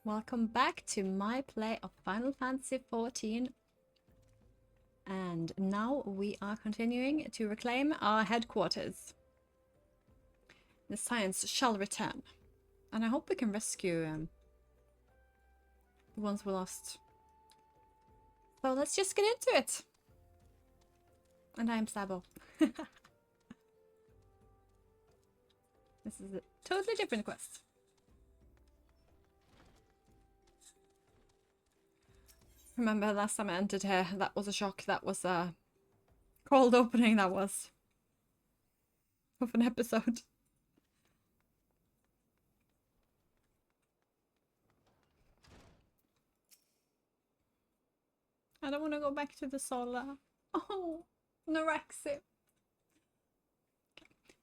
Welcome back to my play of Final Fantasy XIV. And now we are continuing to reclaim our headquarters. The science shall return. And I hope we can rescue the ones we lost. So let's just get into it. And I'm Sabo. This is a totally different quest. Remember last time I entered here, that was a shock. That was a cold opening, that was. Of an episode. I don't want to go back to the solar. Oh, Norexi.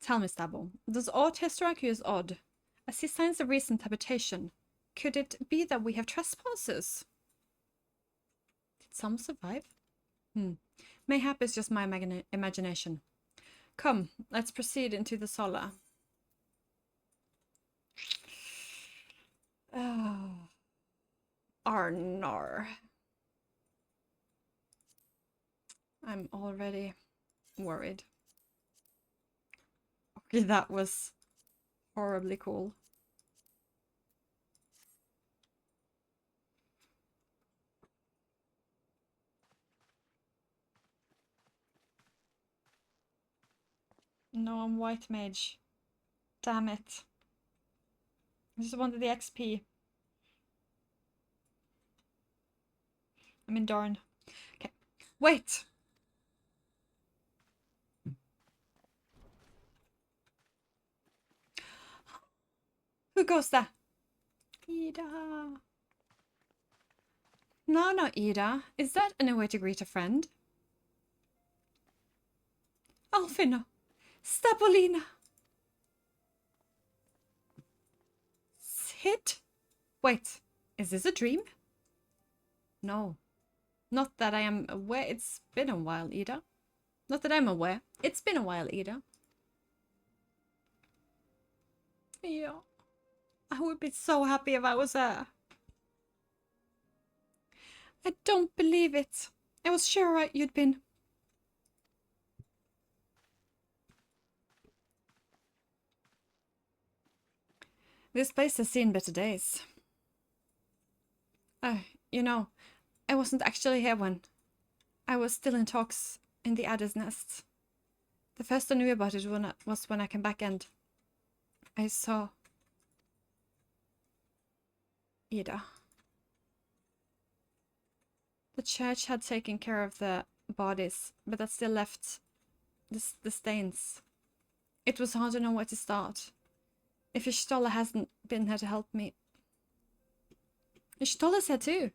Tell me, Stabo, does Odd strike you as odd? I see signs of recent habitation. Could it be that we have trespassers? Did some survive? Mayhap it's just my imagination. Come, let's proceed into the solar. Oh. Arnar. I'm already worried. Okay, that was horribly cool. No, I'm white mage. Damn it. I just wanted the XP. I'm in Darn. Okay. Wait! Who goes there? Ida. No, Ida. Is that any way to greet a friend? Alfina. Stapolina. Sid? Wait, is this a dream? No. Not that I am aware. It's been a while, Ida. Not that I'm aware. It's been a while, Ida. Yeah. I would be so happy if I was there. I don't believe it. I was sure you'd been. This place has seen better days. You know, I wasn't actually here when I was still in talks in the Adder's Nest. The first I knew about it was when I came back and I saw Ida. The church had taken care of the bodies, but that still left the stains. It was hard to know where to start. If Ishtola hasn't been here to help me. Ishtola's here too.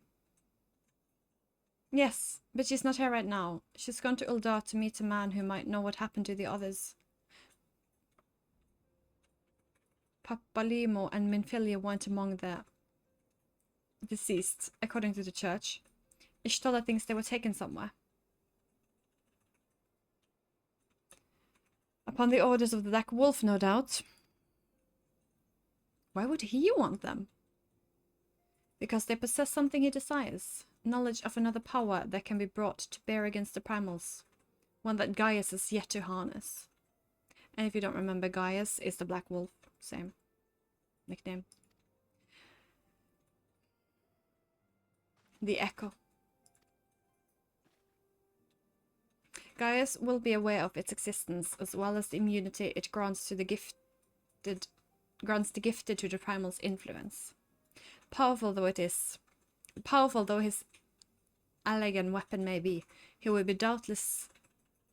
Yes, but she's not here right now. She's gone to Uldar to meet a man who might know what happened to the others. Papalimo and Minfilia weren't among the deceased, according to the church. Ishtola thinks they were taken somewhere. Upon the orders of the Black Wolf, no doubt. Why would he want them? Because they possess something he desires. Knowledge of another power that can be brought to bear against the primals. One that Gaius has yet to harness. And if you don't remember, Gaius is the Black Wolf. Same nickname. The Echo. Gaius will be aware of its existence, as well as the immunity it grants to the gifted to the primal's influence. Powerful though his elegant weapon may be, he would doubtless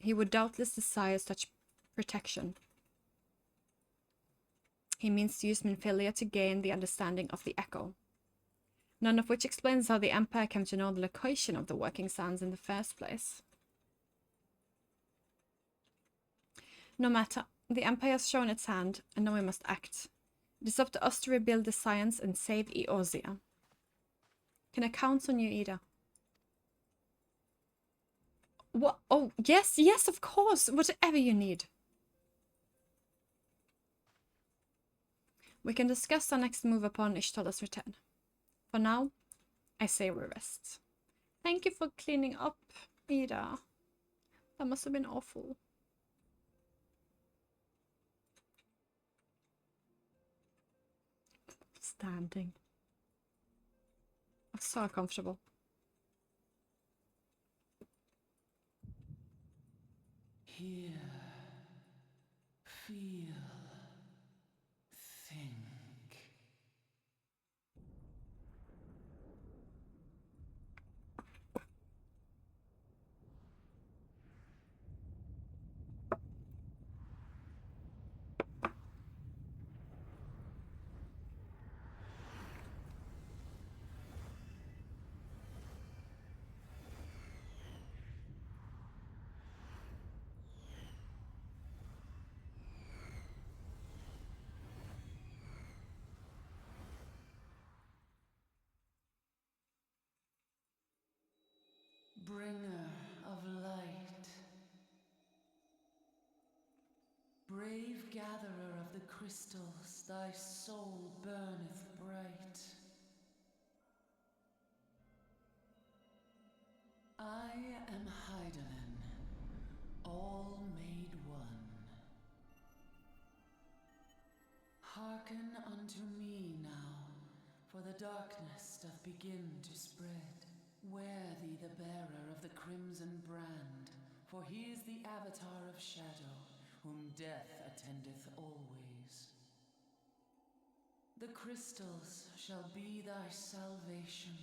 desire such protection. He means to use Minfilia to gain the understanding of the Echo. None of which explains how the Empire came to know the location of the working sands in the first place. No matter, the Empire has shown its hand, and now we must act. It is up to us to rebuild the science and save Eorzea. Can I count on you, Ida? What? Oh, yes, of course. Whatever you need. We can discuss our next move upon Ishtola's return. For now, I say we rest. Thank you for cleaning up, Ida. That must have been awful. Standing. I'm so comfortable. Hear, feel, think. Bringer of light, brave gatherer of the crystals, thy soul burneth bright. I am Heidelin, all made one. Hearken unto me now, for the darkness doth begin to spread. Wear thee the bearer of the crimson brand, for he is the avatar of shadow, whom death attendeth always. The crystals shall be thy salvation,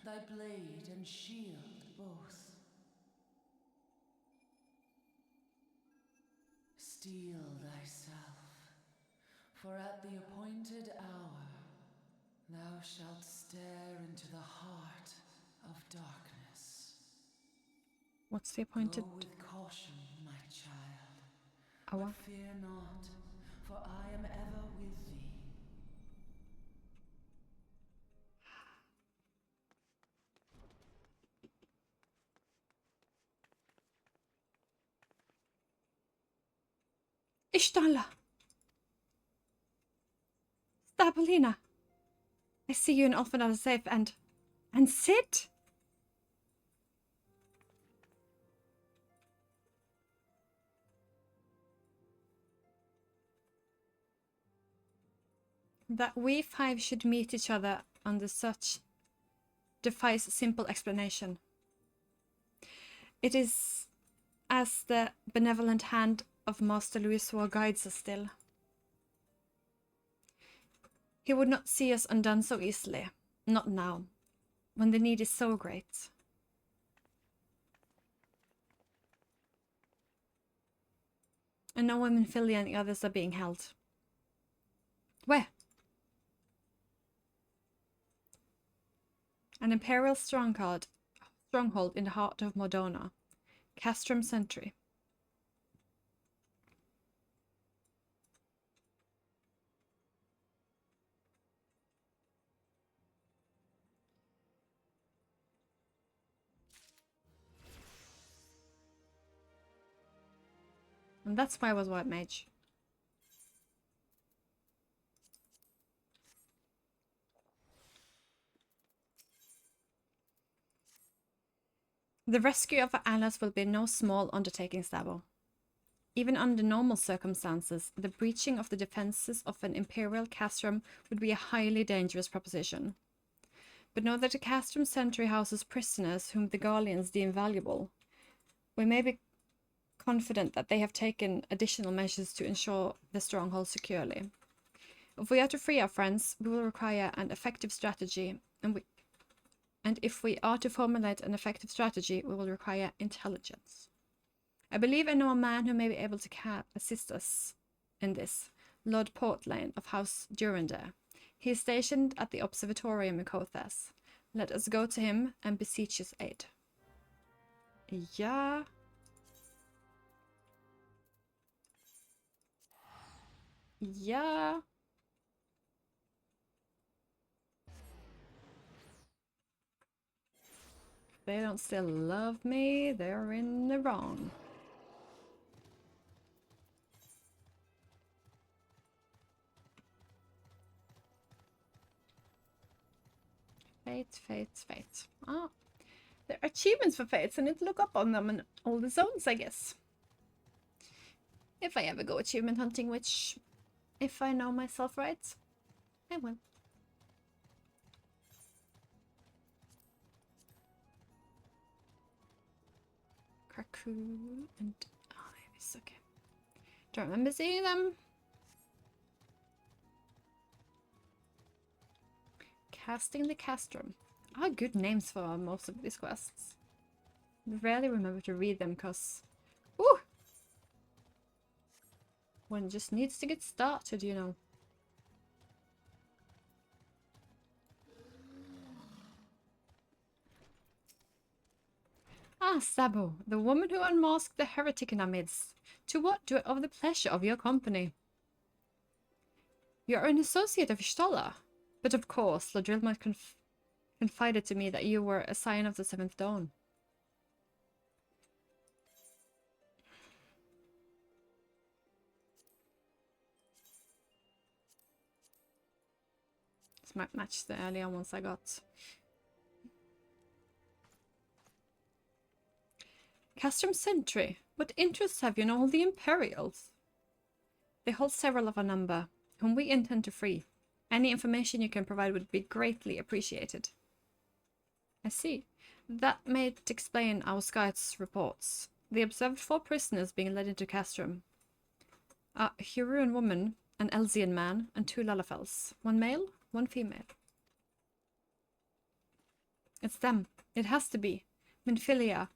thy blade and shield both. Steel thyself, for at the appointed hour thou shalt stare into the heart of darkness. What's the appointed Go with caution, my child, hour? but fear not, for I am ever with thee. Ishtala! Stapolina! I see you in Alphenada safe and Sid? That we five should meet each other under such defies simple explanation. It is as the benevolent hand of Master Louisoix guides us still. He would not see us undone so easily, not now, when the need is so great. And no women Philly and the others are being held. Where? An imperial stronghold in the heart of Modona. Castrum Sentry. And that's why I was White Mage. The rescue of Alice will be no small undertaking, Stavo. Even under normal circumstances, the breaching of the defenses of an imperial castrum would be a highly dangerous proposition. But know that the castrum sentry houses prisoners whom the Garleans deem valuable. We may be confident that they have taken additional measures to ensure the stronghold securely. If we are to free our friends, we will require an effective strategy, and if we are to formulate an effective strategy, we will require intelligence. I believe I know a man who may be able to assist us in this, Lord Portlane of House Durandare. He is stationed at the observatorium in Kothas. Let us go to him and beseech his aid. Yeah. Yeah. If they don't still love me, they're in the wrong. Fate, fate, fate. Ah, there are achievements for fates. I need to look up on them in all the zones, I guess. If I ever go achievement hunting, which, if I know myself right, I will. Kraku and Iris, okay. Don't remember seeing them. Casting the Castrum. Ah, good names for most of these quests. Rarely remember to read them because, ooh, one just needs to get started, you know. Ah, Sabo, the woman who unmasked the heretic in our midst. To what do I owe the pleasure of your company? You are an associate of Ishtola. But of course, Ladrilma confided to me that you were a scion of the Seventh Dawn. This might match the earlier ones I got. Castrum Sentry. What interests have you in all the Imperials? They hold several of our number, whom we intend to free. Any information you can provide would be greatly appreciated. I see. That may explain our scouts' reports. They observed 4 prisoners being led into Castrum. A Huron woman, an Elsian man, and 2 Lalafels. 1 male, 1 female. It's them. It has to be. Minfilia,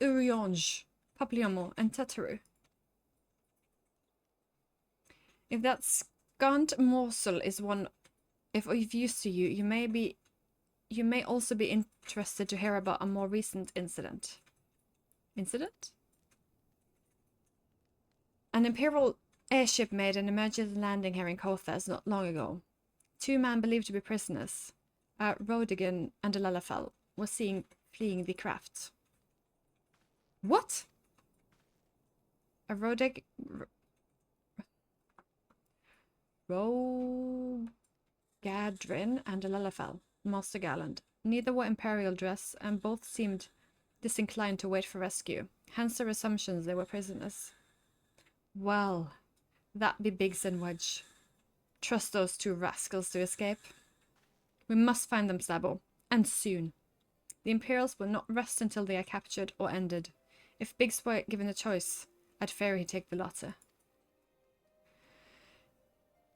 Urionge, Papillomo, and Tataru. If that scant morsel is one of use to you, you may also be interested to hear about a more recent incident. Incident? An Imperial airship made an emergency landing here in Kothas not long ago. 2 men believed to be prisoners, a Rodigan and a Lalafell, were fleeing the craft. What? A Rodig... Rogadrin and a Lalafell, Master Gallant. Neither wore Imperial dress, and both seemed disinclined to wait for rescue. Hence their assumptions they were prisoners. Well, that be Biggs and Wedge. Trust those 2 rascals to escape. We must find them, Sabo, and soon. The Imperials will not rest until they are captured or ended. If Biggs were given a choice, I'd fear he'd take the latter.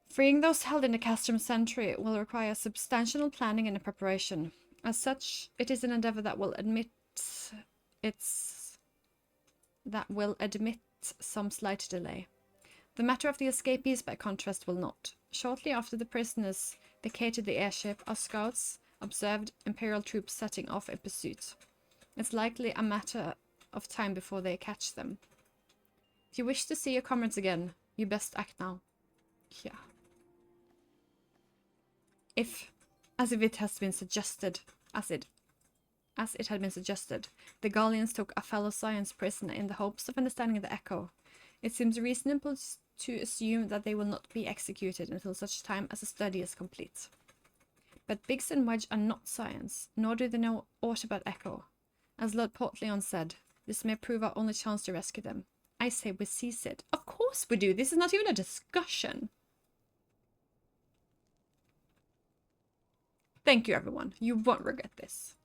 Freeing those held in the Castrum Sentry will require substantial planning and preparation. As such, it is an endeavor that will admit some slight delay. The matter of the escapees, by contrast, will not. Shortly after the prisoners vacated the airship, our scouts observed Imperial troops setting off in pursuit. It's likely a matter of time before they catch them. If you wish to see your comrades again, you best act now. Yeah. As it had been suggested, the Gallians took a fellow science prisoner in the hopes of understanding the echo. It seems reasonable to assume that they will not be executed until such time as the study is complete. But Biggs and Wedge are not science, nor do they know aught about echo. As Lord Portleon said, this may prove our only chance to rescue them. I say we seize it. Of course we do. This is not even a discussion. Thank you, everyone. You won't regret this.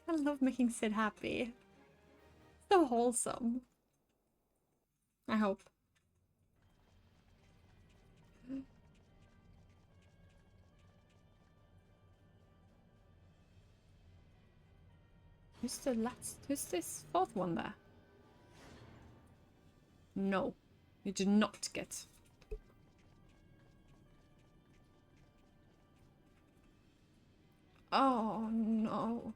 I love making Sid happy. So wholesome. I hope. Who's this 4th one there? No, you do not get. Oh no.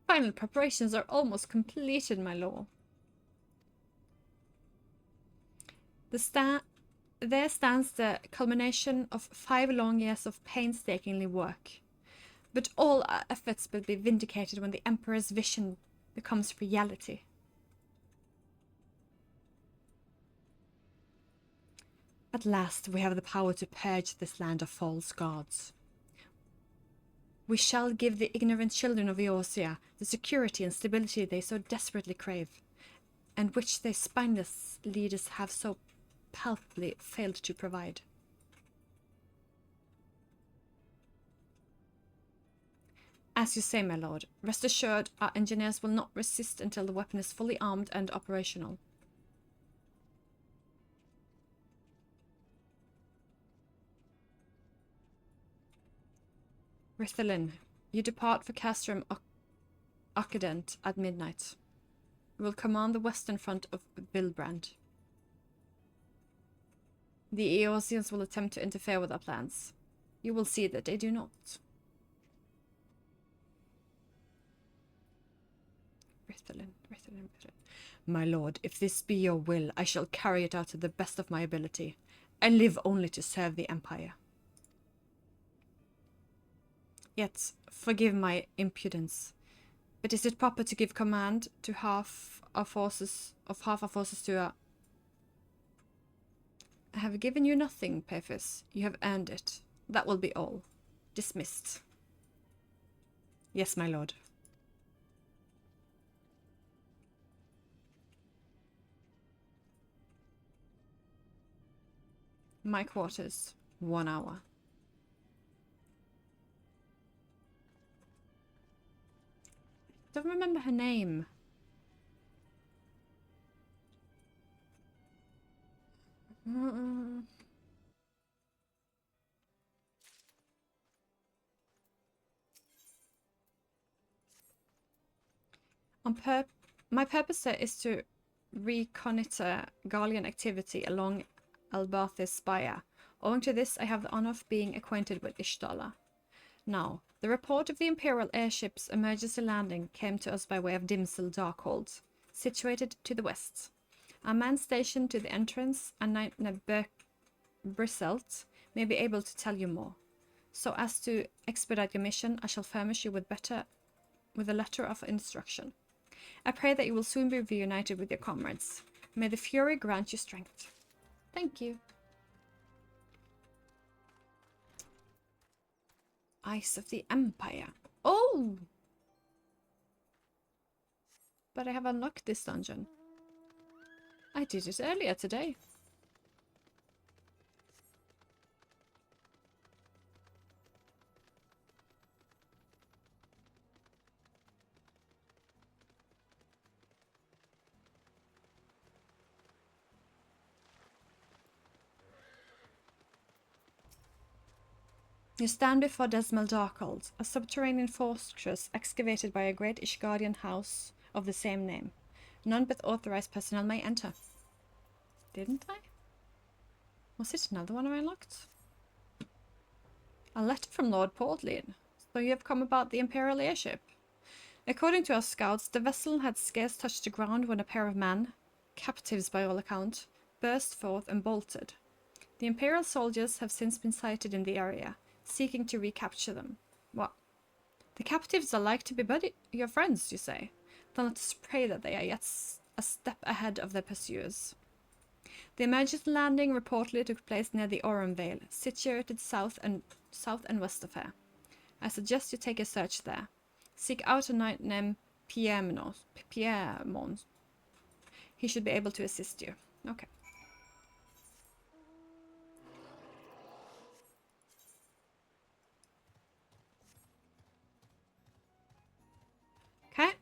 Final preparations are almost completed, my lord. There stands the culmination of 5 long years of painstakingly work. But all our efforts will be vindicated when the Emperor's vision becomes reality. At last we have the power to purge this land of false gods. We shall give the ignorant children of Eosia the security and stability they so desperately crave, and which their spineless leaders have so palpably failed to provide. As you say, my lord, rest assured our engineers will not resist until the weapon is fully armed and operational. Rithalin, you depart for Castrum Occident at midnight. You will command the western front of Vilbrand. The Eosians will attempt to interfere with our plans. You will see that they do not. Rithalin. My lord, if this be your will, I shall carry it out to the best of my ability. I live only to serve the Empire. Yet, forgive my impudence, but is it proper to give command to half our forces to a... I have given you nothing, Pefis. You have earned it. That will be all. Dismissed. Yes, my lord. My quarters. 1 hour. Don't remember her name. My purpose is to reconnoiter Gallian activity along Albarthis Spire. Owing to this, I have the honor of being acquainted with Ishtala. Now, the report of the Imperial airship's emergency landing came to us by way of Dimsel Darkhold, situated to the west. A man stationed to the entrance, and Briselt, may be able to tell you more. So as to expedite your mission, I shall furnish you with a letter of instruction. I pray that you will soon be reunited with your comrades. May the Fury grant you strength. Thank you. Eyes of the Empire. Oh! But I have unlocked this dungeon. I did it earlier today. You stand before Desmel Darkhold, a subterranean fortress excavated by a great Ishgardian house of the same name. None but authorized personnel may enter. Didn't I? Was it another one I unlocked? A letter from Lord Portlean. So you have come about the Imperial airship. According to our scouts, the vessel had scarce touched the ground when a pair of men, captives by all account, burst forth and bolted. The Imperial soldiers have since been sighted in the area, seeking to recapture them. What? The captives are like to be your friends, you say? Then let us pray that they are yet a step ahead of their pursuers. The emergency landing reportedly took place near the Orem Vale, situated south and west of here. I suggest you take a search there. Seek out a knight named Piermon. He should be able to assist you. Okay. Okay.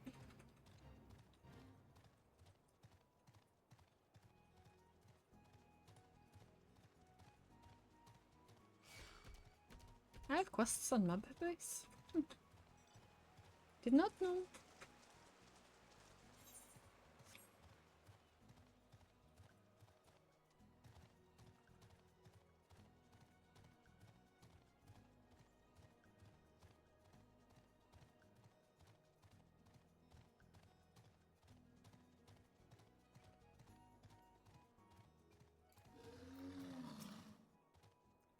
I have quests on my base. Did not know.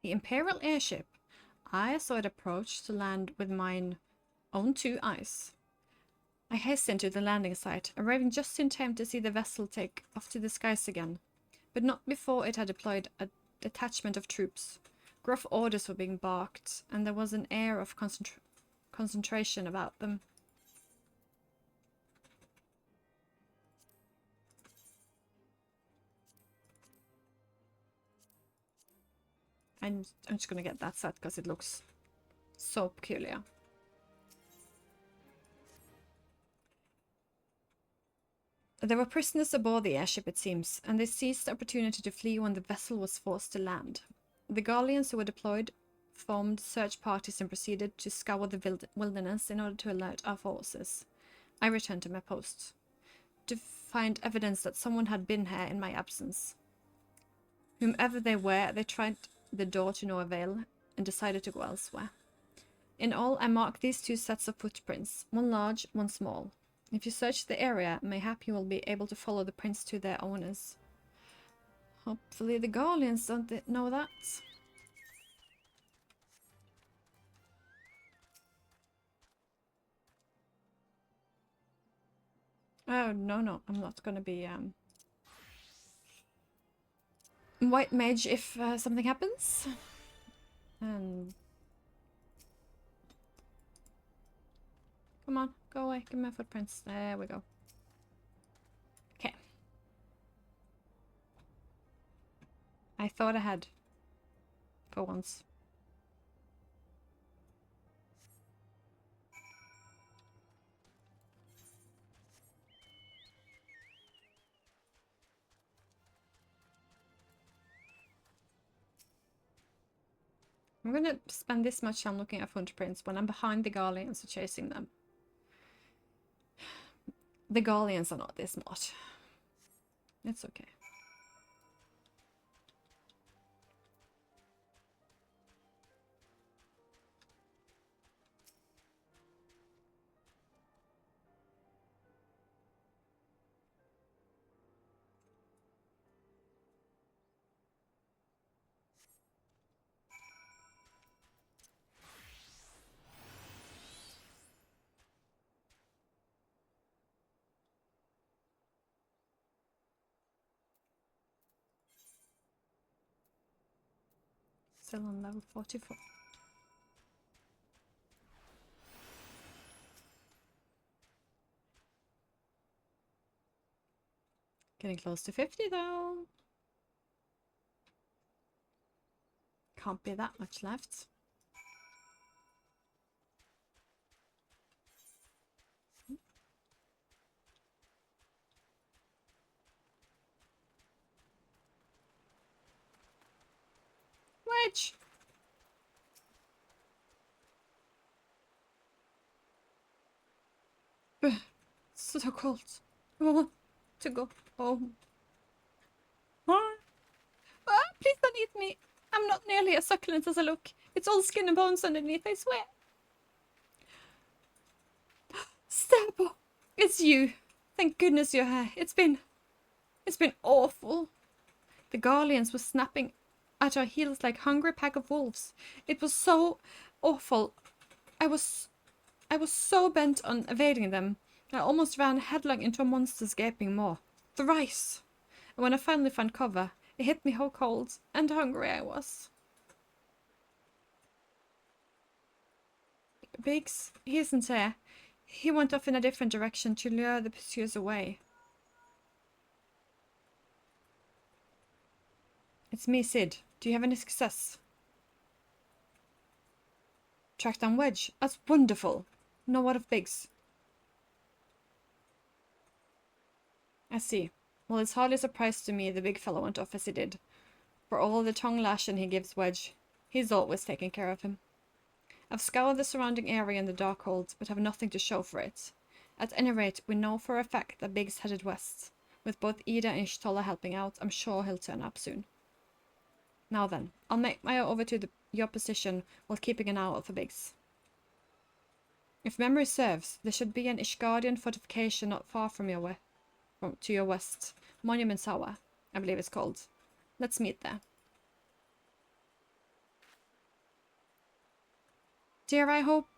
The Imperial airship. I saw it approach to land with mine own 2 eyes. I hastened to the landing site, arriving just in time to see the vessel take off to the skies again, but not before it had deployed a detachment of troops. Gruff orders were being barked, and there was an air of concentration about them. I'm just gonna get that set because it looks so peculiar. There were prisoners aboard the airship, it seems, and they seized the opportunity to flee when the vessel was forced to land. The Gallians who were deployed formed search parties and proceeded to scour the wilderness in order to alert our forces. I returned to my post, to find evidence that someone had been here in my absence. Whomever they were, they tried the door to no avail and decided to go elsewhere. In all, I marked these 2 sets of footprints, one large, one small. If you search the area, mayhap you will be able to follow the prints to their owners. Hopefully the Garleans don't know that. Oh, no, I'm not gonna be, white mage if something happens. Come on, go away, give me my footprints. There we go. Okay. I thought I had. For once. I'm gonna spend this much time looking at footprints when I'm behind the Garleans and chasing them. The Garleans are not this smart. It's okay. Still on level 44. Getting close to 50 though. Can't be that much left. Wedge! So cold. I want to go home. Please don't eat me. I'm not nearly as succulent as I look. It's all skin and bones underneath, I swear. Stabbo, it's you. Thank goodness you're here. It's been awful. The Garleans were snapping at our heels like a hungry pack of wolves. It was so awful. I was so bent on evading them, I almost ran headlong into a monster's gaping maw. Thrice! And when I finally found cover, it hit me how cold and hungry I was. Biggs, he isn't here. He went off in a different direction to lure the pursuers away. It's me, Sid. Do you have any success? Track down Wedge. That's wonderful. No word of Biggs. I see. Well, it's hardly a surprise to me the big fellow went off as he did. For all the tongue lashing he gives Wedge, he's always taking care of him. I've scoured the surrounding area in the Darkhold, but have nothing to show for it. At any rate, we know for a fact that Biggs headed west. With both Ida and Ishtola helping out, I'm sure he'll turn up soon. Now then, I'll make my way over to your position while keeping an eye out for Biggs. If memory serves, there should be an Ishgardian fortification not far from to your west. Monument Tower, I believe it's called. Let's meet there. Dear, I hope...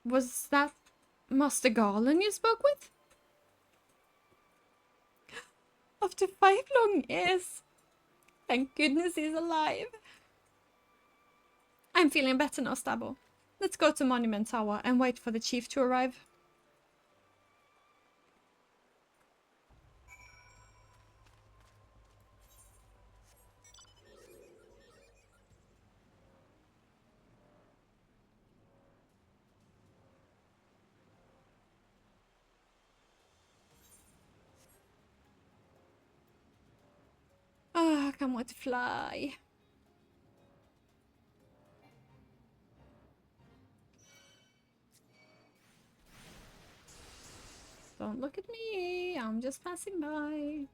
Was that Master Garland you spoke with? After 5 long years. Thank goodness he's alive. I'm feeling better now, Stabo. Let's go to Monument Tower and wait for the chief to arrive. Ah, I can't wait to fly. Don't look at me, I'm just passing by.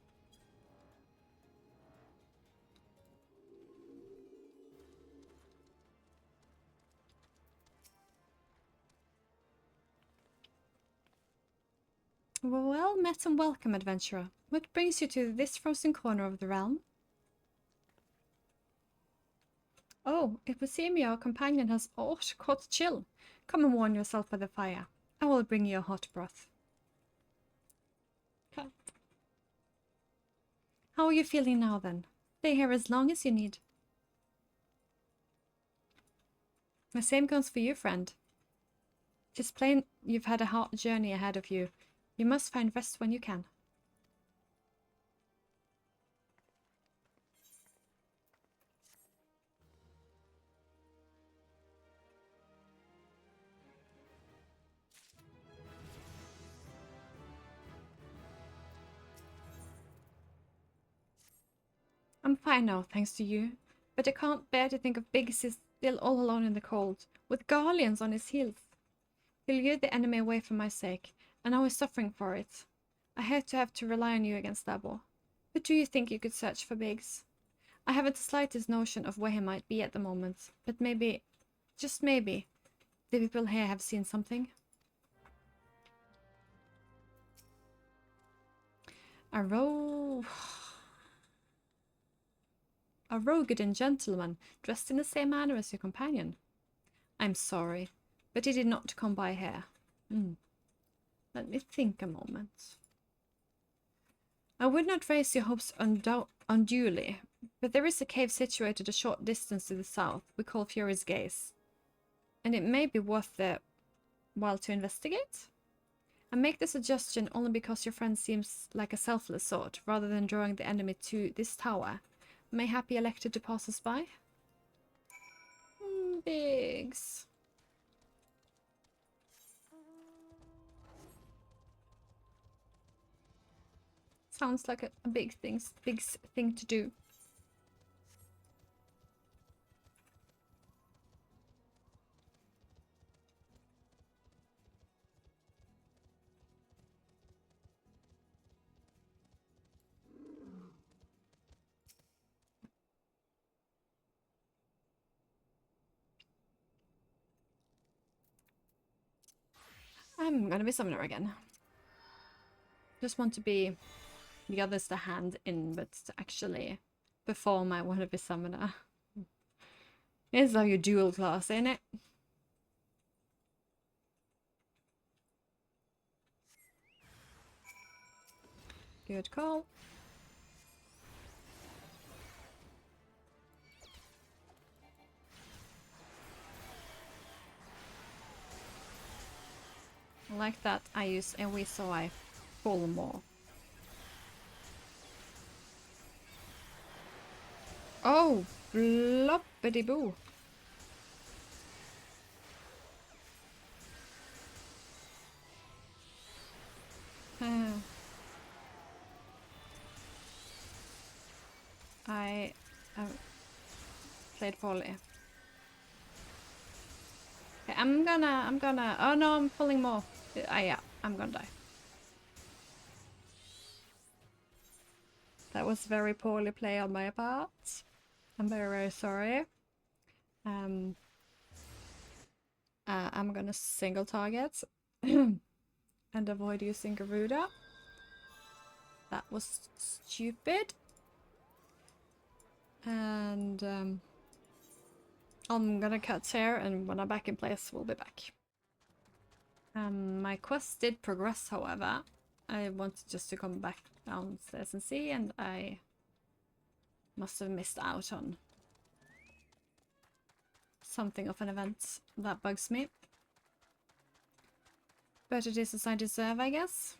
Well met and welcome, adventurer. What brings you to this frozen corner of the realm? Oh, it would seem your companion has caught chill. Come and warm yourself by the fire. I will bring you a hot broth. Okay. How are you feeling now, then? Stay here as long as you need. The same goes for you, friend. Just plain you've had a hard journey ahead of you. You must find rest when you can. I'm fine now, thanks to you. But I can't bear to think of Biggs still all alone in the cold, with Garleans on his heels. He lured the enemy away for my sake, and now he's suffering for it. I hate to have to rely on you against Dabo. But do you think you could search for Biggs? I haven't the slightest notion of where he might be at the moment, but maybe, just maybe, the people here have seen something. A Rogadin gentleman, dressed in the same manner as your companion. I'm sorry, but he did not come by here. Let me think a moment. I would not raise your hopes unduly, but there is a cave situated a short distance to the south we call Fury's Gaze, and it may be worth the while to investigate. I make the suggestion only because your friend seems like a selfless sort, rather than drawing the enemy to this tower. Mayhap he elected to pass us by? Biggs. Sounds like a big thing to do. I'm gonna be summoner again. Just want to be the others to hand in, but to actually perform I want to be summoner. It's like a dual class, ain't it? Good call. Like that, I use a wee so I fall more. Oh, bloppity boo. I played poorly. Okay, I'm gonna. Oh no, I'm pulling more. Yeah, I'm gonna die. That was very poorly played on my part. I'm very, very sorry. I'm gonna single target and avoid using Garuda. That was stupid. And I'm gonna cut here, and when I'm back in place, we'll be back. My quest did progress, however. I wanted just to come back downstairs and see, and I must have missed out on something of an event that bugs me. But it is as I deserve, I guess.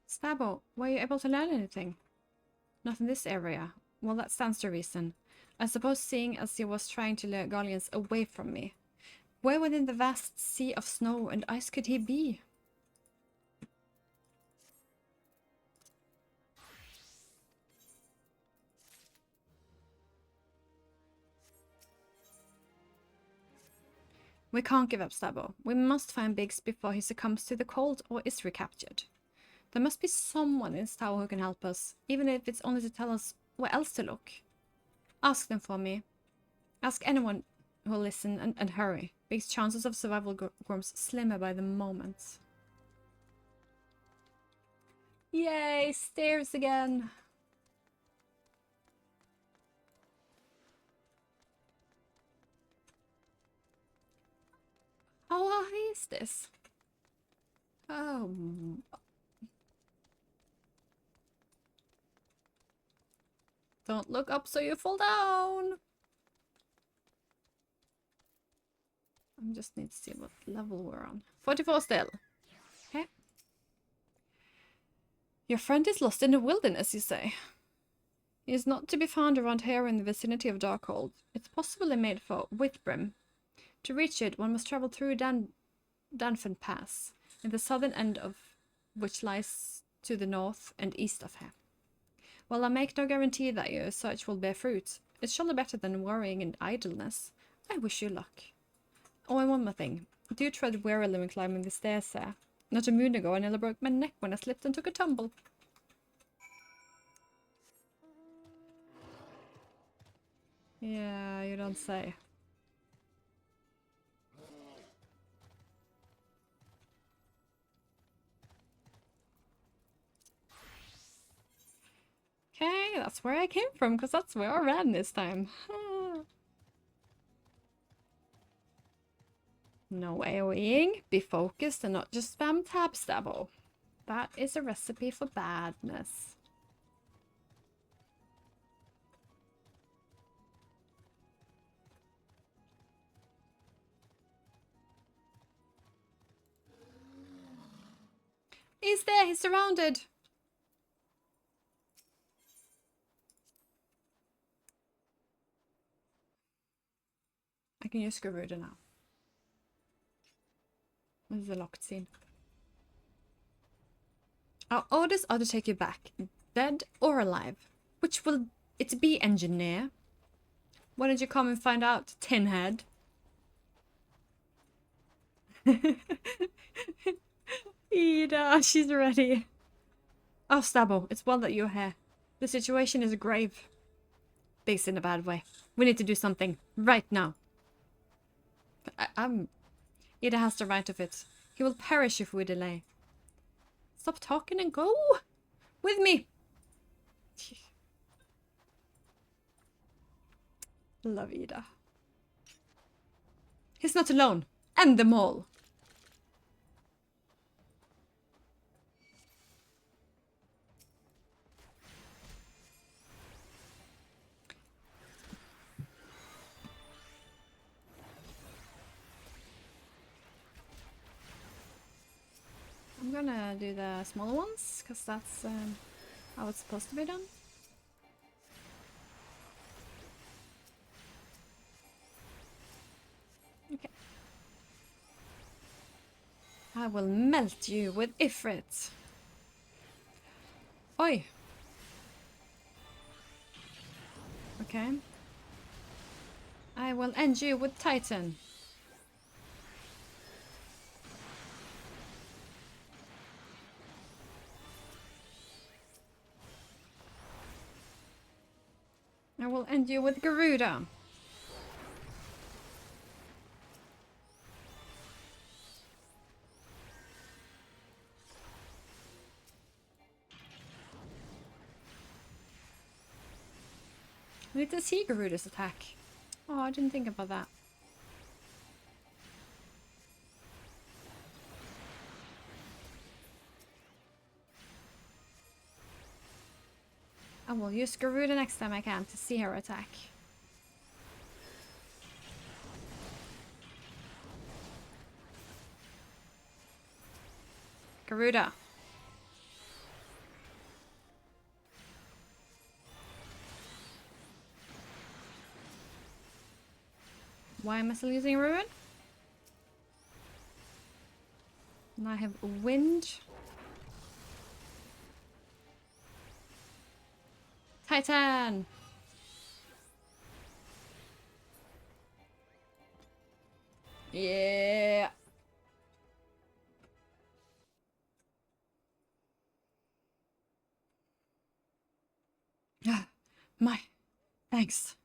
Stabbo, were you able to learn anything? Not in this area. Well, that stands to reason. I suppose seeing as he was trying to lure Gallians away from me. Where within the vast sea of snow and ice could he be? We can't give up Stabbo. We must find Biggs before he succumbs to the cold or is recaptured. There must be someone in this tower who can help us, even if it's only to tell us where else to look. Ask them for me. Ask anyone who will listen and hurry. Biggs' chances of survival grows slimmer by the moment. Yay, stairs again! How high is this? Oh. Don't look up so you fall down! I just need to see what level we're on. 44 still. Okay. Your friend is lost in the wilderness, you say? He is not to be found around here in the vicinity of Darkhold. It's possibly made for Whitbrim. To reach it, one must travel through Danfen Pass, in the southern end of which lies to the north and east of here. While I make no guarantee that your search will bear fruit, it's surely better than worrying in idleness. I wish you luck. Oh, and one more thing. Do tread warily when climbing the stairs there. Not a moon ago, I nearly broke my neck when I slipped and took a tumble. Yeah, you don't say. Okay, that's where I came from, because that's where I ran this time. No AoEing, be focused and not just spam tab Stabbo. That is a recipe for badness. He's there, he's surrounded. I can use Garuda now. This is a locked scene. Our orders are to take you back, dead or alive. Which will it be, engineer? Why don't you come and find out, tinhead? Ida, she's ready. Oh, Stabbo, it's well that you're here. The situation is grave. Big's in a bad way. We need to do something, right now. Ida has the right of it. He will perish if we delay. Stop talking and go! With me! Love Ida. He's not alone. End them all! I'm gonna do the smaller ones, because that's how it's supposed to be done. Okay. I will melt you with Ifrit. Oi! Okay. I will end you with Titan. I will end you with Garuda. We need to see Garuda's attack. Oh, I didn't think about that. I will use Garuda next time I can to see her attack. Garuda. Why am I still using Ruin? And I have Wind. Titan! Yeah! My thanks.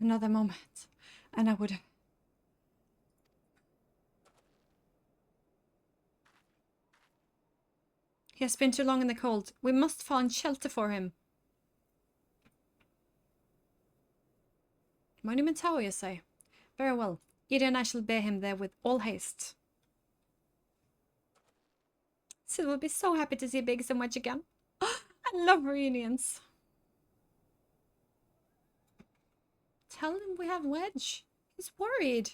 Another moment, and I would... He has been too long in the cold. We must find shelter for him. Monument Tower, you say? Very well. Ida and I shall bear him there with all haste. Sid will be so happy to see Biggs and Wedge again. I love reunions. Tell him we have Wedge. He's worried.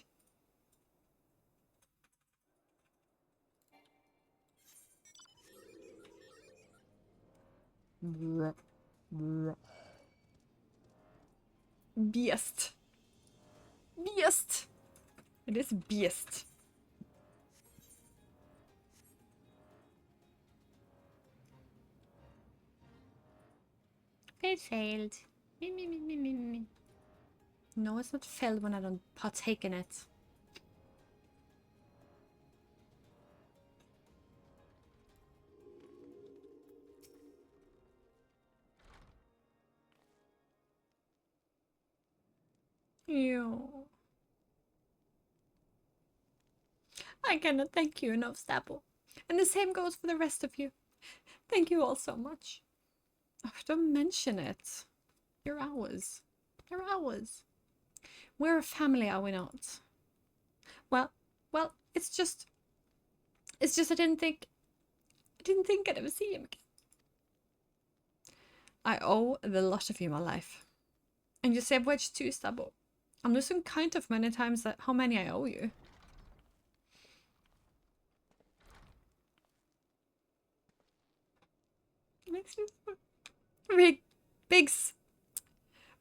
Beast. Beast. It is beast. It failed. Me. No, it's not failed when I don't partake in it. Ew. I cannot thank you enough, Stapple. And the same goes for the rest of you. Thank you all so much. Oh, don't mention it. You're ours. You're ours. We're a family, are we not? Well, it's just I didn't think I'd ever see him again. I owe the lot of you my life. And you saved Wedge too, Stubble. I'm losing count of many times that how many I owe you. Makes me so... Biggs.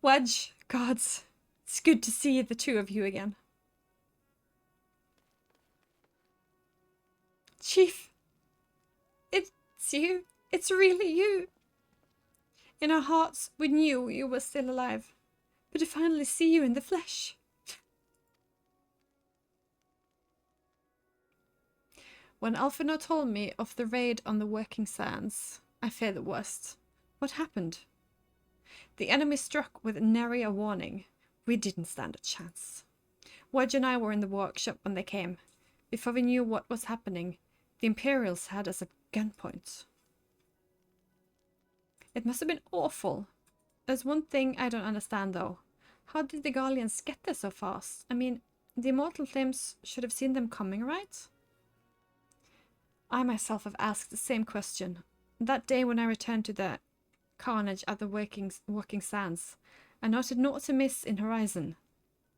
Wedge. Gods. It's good to see the two of you again. Chief. It's you. It's really you. In our hearts, we knew you were still alive. But to finally see you in the flesh. When Alphino told me of the raid on the working sands, I feared the worst. What happened? The enemy struck with nary a warning. We didn't stand a chance. Wedge and I were in the workshop when they came. Before we knew what was happening, the Imperials had us at gunpoint. It must have been awful. There's one thing I don't understand, though. How did the Gallians get there so fast? I mean, the Immortal Flames should have seen them coming, right? I myself have asked the same question. That day when I returned to the carnage at the working sands, I noted naught amiss in horizon.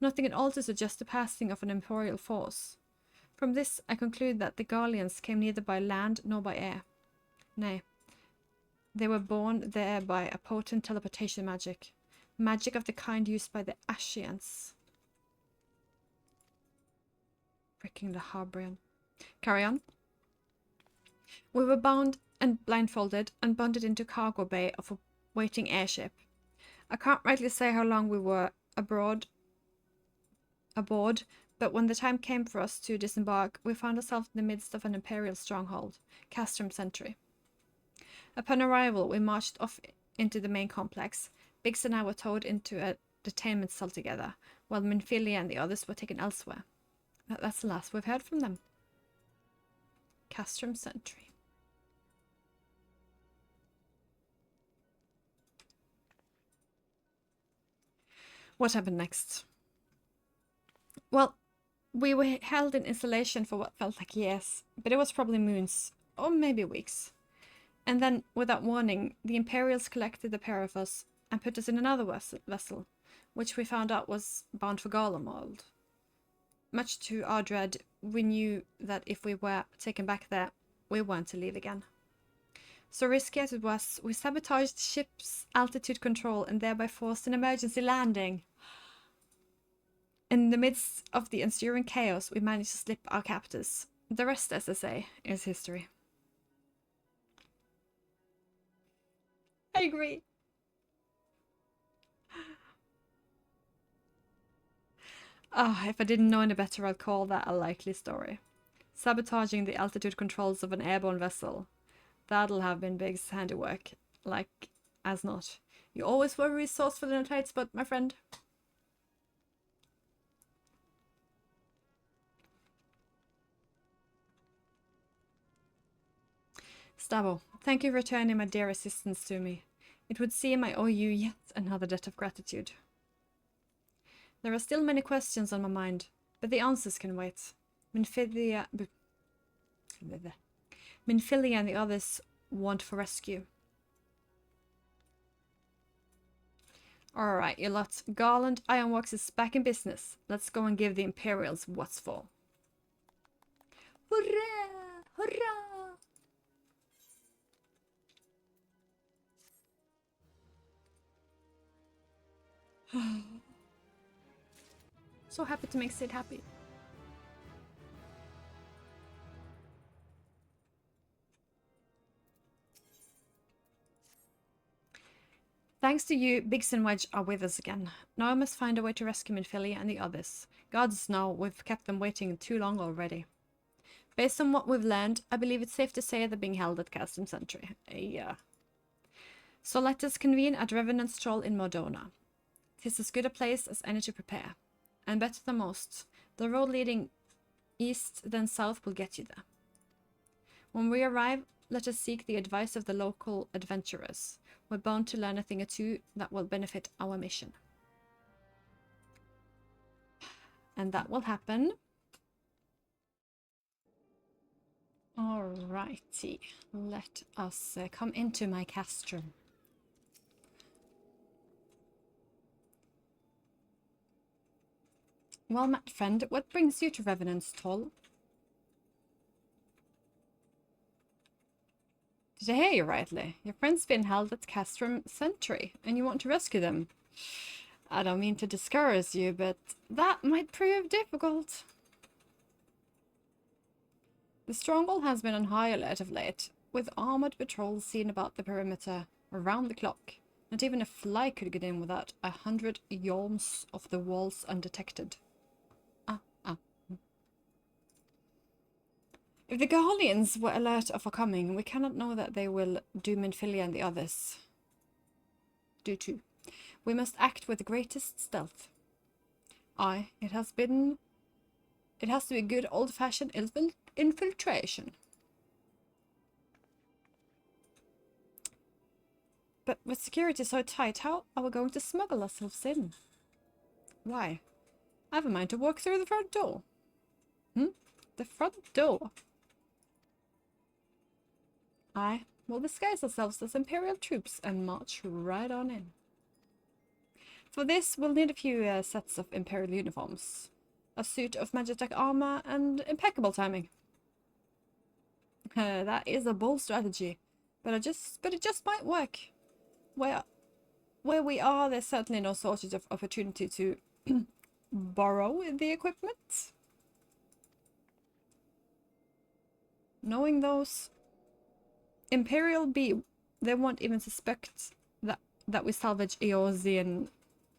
Nothing at all to suggest the passing of an Imperial force. From this, I conclude that the Gallians came neither by land nor by air. Nay, they were born there by a potent teleportation magic. Magic of the kind used by the Ashians. Breaking the Harbrian. Carry on. We were bound and blindfolded and bundled into cargo bay of a waiting airship. I can't rightly say how long we were aboard, but when the time came for us to disembark, we found ourselves in the midst of an Imperial stronghold, Castrum Sentry. Upon arrival, we marched off into the main complex. Biggs and I were towed into a detainment cell together, while Minfilia and the others were taken elsewhere. That's the last we've heard from them. Castrum Sentry. What happened next? Well, we were held in isolation for what felt like years, but it was probably moons, or maybe weeks. And then, without warning, the Imperials collected the pair of us and put us in another vessel, which we found out was bound for Garlemald. Much to our dread, we knew that if we were taken back there, we weren't to leave again. So risky as it was, we sabotaged the ship's altitude control and thereby forced an emergency landing. In the midst of the ensuing chaos, we managed to slip our captors. The rest, as I say, is history. I agree. If I didn't know any better, I'd call that a likely story. Sabotaging the altitude controls of an airborne vessel. That'll have been Big's handiwork. Like as not. You always were resourceful in a tight spot, my friend. Stavo, thank you for returning my dear assistance to me. It would seem I owe you yet another debt of gratitude. There are still many questions on my mind, but the answers can wait. Minfilia and the others want for rescue. Alright, you lot. Garland Ironworks is back in business. Let's go and give the Imperials what's for. Hurrah! Hurrah! So happy to make Sid happy. Thanks to you, Biggs and Wedge are with us again. Now I must find a way to rescue Minfilia and the others. Gods know, we've kept them waiting too long already. Based on what we've learned, I believe it's safe to say they're being held at Custom Sentry. Yeah. So let us convene at Revenant's Troll in Modona. 'Tis as good a place as any to prepare. And better than most, the road leading east then south will get you there. When we arrive, let us seek the advice of the local adventurers. We're bound to learn a thing or two that will benefit our mission. And that will happen. Alrighty, let us come into my castrum. Well met, friend. What brings you to Revenant's Toll? Did I hear you rightly? Your friend's been held at Castrum Sentry, and you want to rescue them. I don't mean to discourage you, but that might prove difficult. The stronghold has been on high alert of late, with armored patrols seen about the perimeter around the clock. Not even a fly could get in without 100 yawns of the walls undetected. If the Garleans were alert of our coming, we cannot know that they will do Minfilia and the others. Do too. We must act with the greatest stealth. Aye, it has to be good old-fashioned infiltration. But with security so tight, how are we going to smuggle ourselves in? Why? I have a mind to walk through the front door. The front door? Aye, we'll disguise ourselves as Imperial troops and march right on in. For this, we'll need a few sets of Imperial uniforms, a suit of Magitech armor, and impeccable timing. That is a bold strategy, but it just might work. Where we are, there's certainly no shortage of opportunity to borrow the equipment. Knowing those Imperial B, they won't even suspect that we salvage Eorzean,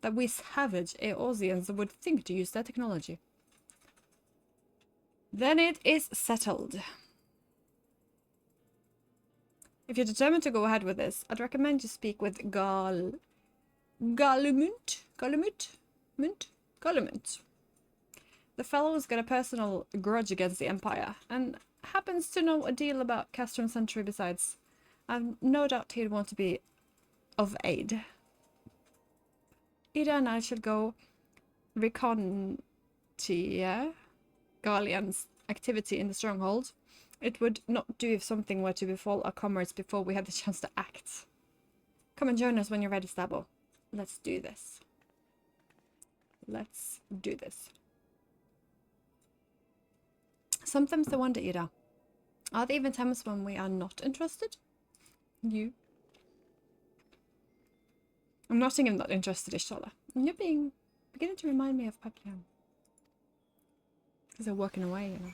that we savage Eorzeans would think to use their technology. Then it is settled. If you're determined to go ahead with this, I'd recommend you speak with Galamut. The fellow's got a personal grudge against the Empire, and happens to know a deal about Castrum Sentry besides. I've no doubt he'd want to be of aid. Ida and I should go reconnoiter Garlean's activity in the stronghold. It would not do if something were to befall our comrades before we had the chance to act. Come and join us when you're ready, Stabo. Let's do this. Let's do this. Sometimes I wonder, Ida, are there even times when we are not interested? You? I'm not saying I'm not interested, Ishala. You're beginning to remind me of Papillon. Because they're working away, you know.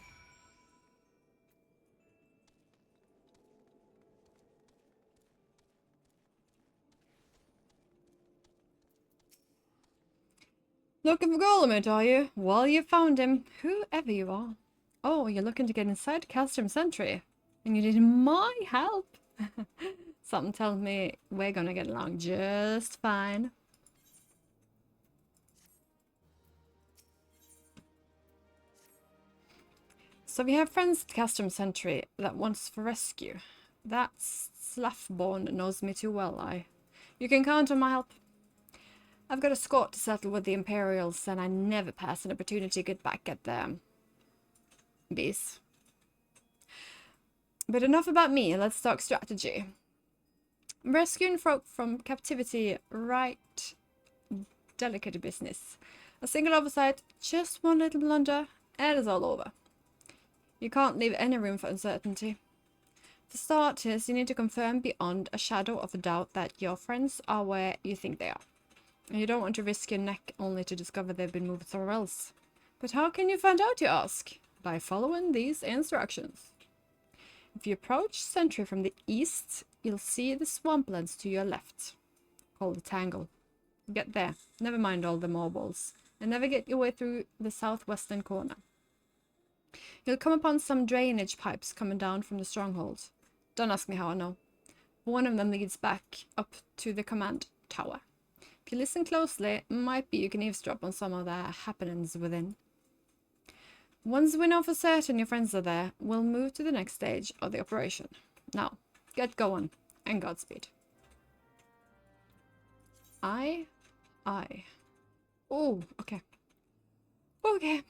Looking for Golemit, are you? Well, you found him, whoever you are. Oh, you're looking to get inside Castrum Sentry, and you need my help. Something tells me we're gonna get along just fine. So we have friends at Castrum Sentry that wants for rescue. That Slaffborn knows me too well, You can count on my help. I've got a score to settle with the Imperials, and I never pass an opportunity to get back at them. Bees. But enough about me, let's talk strategy. Rescuing folk from captivity, right? Delicate business. A single oversight, just one little blunder, and it's all over. You can't leave any room for uncertainty. For starters, you need to confirm beyond a shadow of a doubt that your friends are where you think they are. And you don't want to risk your neck only to discover they've been moved somewhere else. But how can you find out, you ask? By following these instructions. If you approach Sentry from the east, you'll see the swamplands to your left, called the Tangle. Get there, never mind all the marbles, and navigate your way through the southwestern corner. You'll come upon some drainage pipes coming down from the stronghold. Don't ask me how I know. One of them leads back up to the command tower. If you listen closely, might be you can eavesdrop on some of the happenings within. Once we know for certain your friends are there, we'll move to the next stage of the operation. Now, get going, and Godspeed. Aye. Oh, okay. Okay.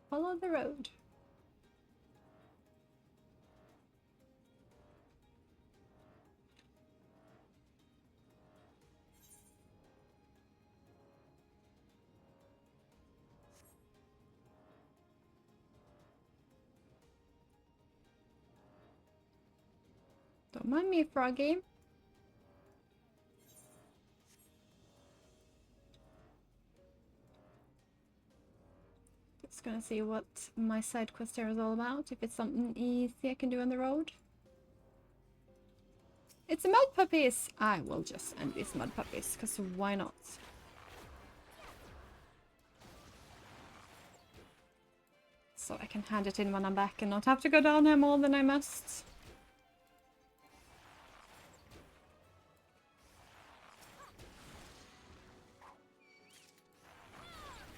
Follow the road. Don't mind me, Froggy. Just gonna see what my side quest here is all about. If it's something easy I can do on the road. It's a mud puppies! I will just end these mud puppies, because why not? So I can hand it in when I'm back and not have to go down here more than I must.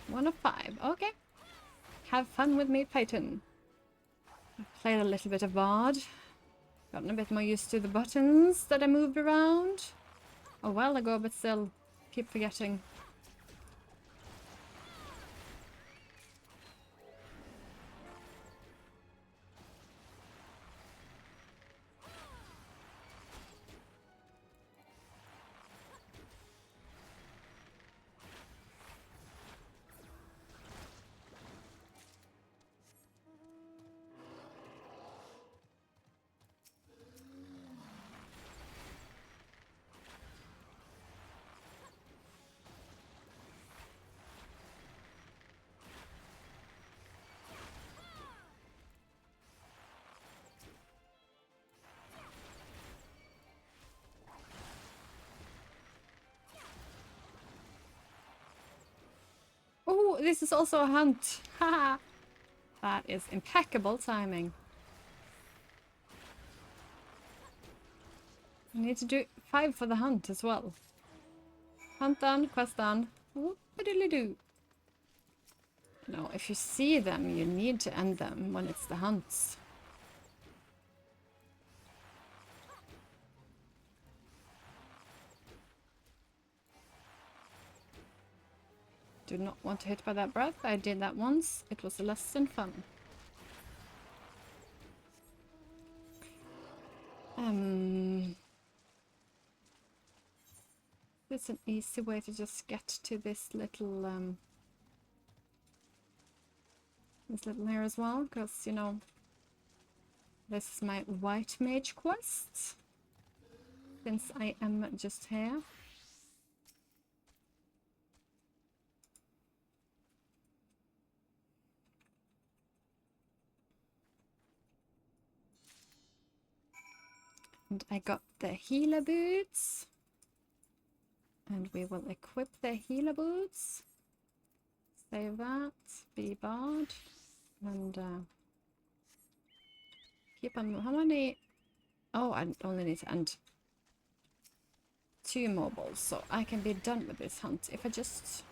One of 5, okay. Have fun with me, Python. Played a little bit of Bard. Gotten a bit more used to the buttons that I moved around. A while ago, but still, keep forgetting. Oh, this is also a hunt. Haha. That is impeccable timing. I need to do 5 for the hunt as well. Hunt done, quest done. Whoop-a-doodly-doo. No, if you see them, you need to end them when it's the hunts. Do not want to hit by that breath. I did that once. It was less than fun. It's an easy way to just get to this little here as well, because you know this is my white mage quest. Since I am just here. And I got the healer boots. And we will equip the healer boots. Save that. Be barred. And keep on. How many? Oh, I only need to end 2 mobiles. So I can be done with this hunt. If I just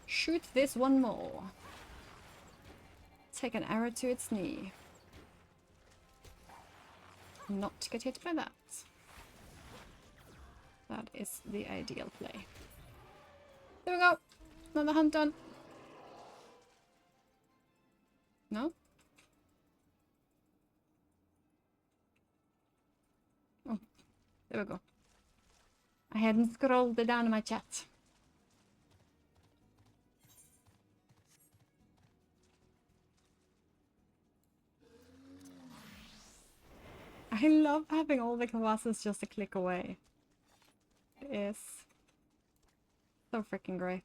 shoot this one more. Take an arrow to its knee. Not get hit by that. That is the ideal play. There we go. Another hunt done. No? Oh, there we go. I hadn't scrolled it down in my chat. I love having all the classes just a click away. It is so freaking great.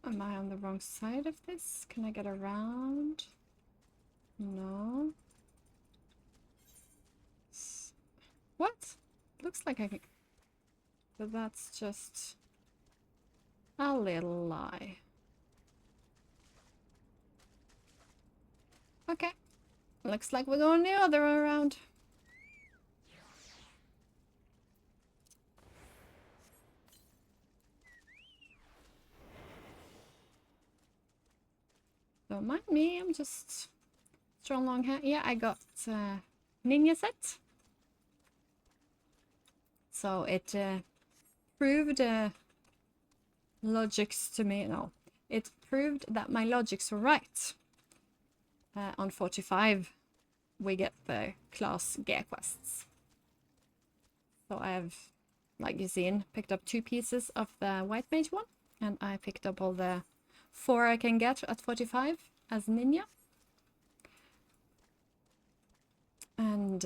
Am I on the wrong side of this? Can I get around? No. What? Looks like I can... But that's just a little lie. Okay. Looks like we're going the other way around. Don't mind me, I'm just strong long hair. Yeah, I got ninja set. So it proved logics to me. No, it proved that my logics were right. On 45, we get the class gear quests. So I have, like you've seen, picked up 2 pieces of the white mage one, and I picked up all the 4 I can get at 45 as ninja. And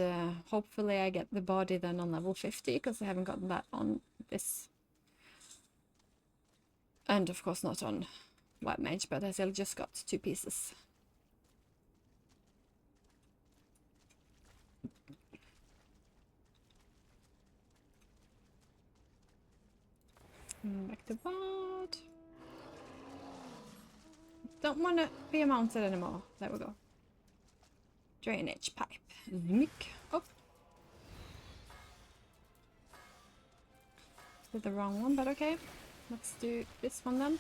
hopefully I get the body then on level 50, because I haven't gotten that on this. And of course not on white mage, but I still just got 2 pieces. Back to bard. Don't want to be mounted anymore. There we go. Drainage pipe. Mick. Oh. Did the wrong one, but okay. Let's do this one then.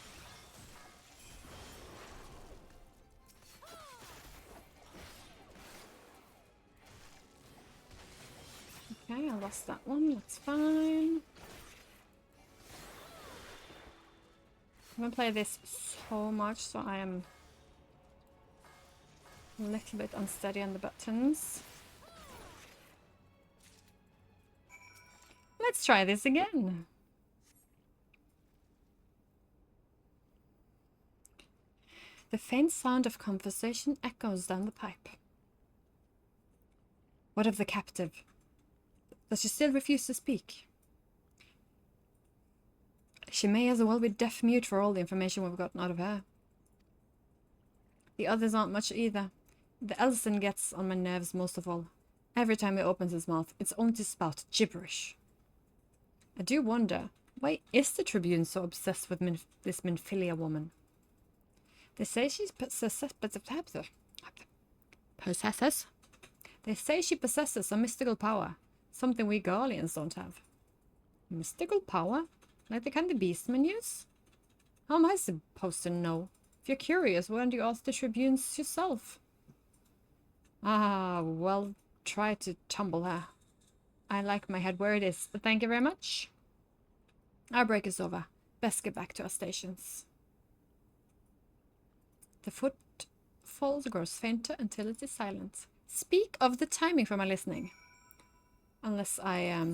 Okay, I lost that one. That's fine. I'm gonna play this so much, so I am a little bit unsteady on the buttons. Let's try this again. The faint sound of conversation echoes down the pipe. What of the captive? Does she still refuse to speak? She may as well be deaf-mute for all the information we've gotten out of her. The others aren't much either. The Elson gets on my nerves most of all. Every time he opens his mouth, it's only to spout gibberish. I do wonder, why is the Tribune so obsessed with this Minfilia woman? They say she possesses. They say she possesses a mystical power, something we Garleans don't have. Mystical power? Like the kind the beastmen use? How am I supposed to know? If you're curious, why don't you ask the tribunes yourself? Ah, well, try to tumble her. I like my head where it is. Thank you very much. Our break is over. Best get back to our stations. The footfalls grows fainter until it is silent. Speak of the timing for my listening. Unless I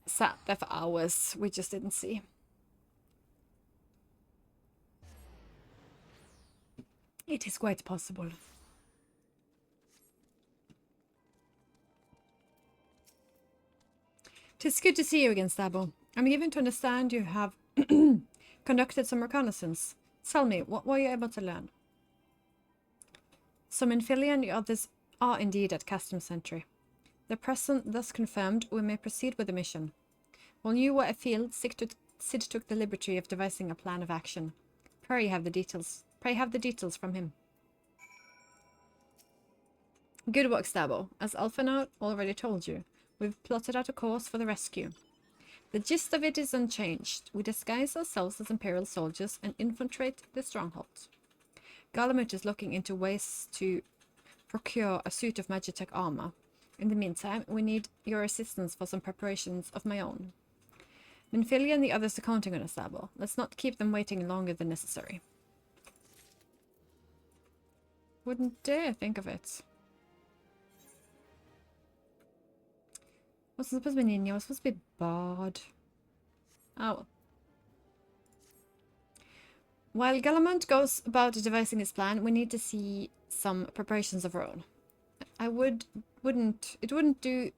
sat there for hours, we just didn't see. It is quite possible. Tis good to see you again, Stabo. I'm given to understand you have conducted some reconnaissance. Tell me, what were you able to learn? Some in Philly and the others are indeed at Customs Sentry. The present thus confirmed, we may proceed with the mission. While you were afield, Sid took the liberty of devising a plan of action. Pray have the details from him. Good work, Stabo. As Alphinaud already told you, we've plotted out a course for the rescue. The gist of it is unchanged. We disguise ourselves as Imperial soldiers and infiltrate the stronghold. Galamut is looking into ways to procure a suit of Magitech armor. In the meantime, we need your assistance for some preparations of my own. Minfilia and the others are counting on us, Stabo. Let's not keep them waiting longer than necessary. Wouldn't dare think of it. Wasn't supposed to be Ninja, it was supposed to be Bard. Oh well. While Galamont goes about devising his plan, we need to see some preparations of our own. It wouldn't do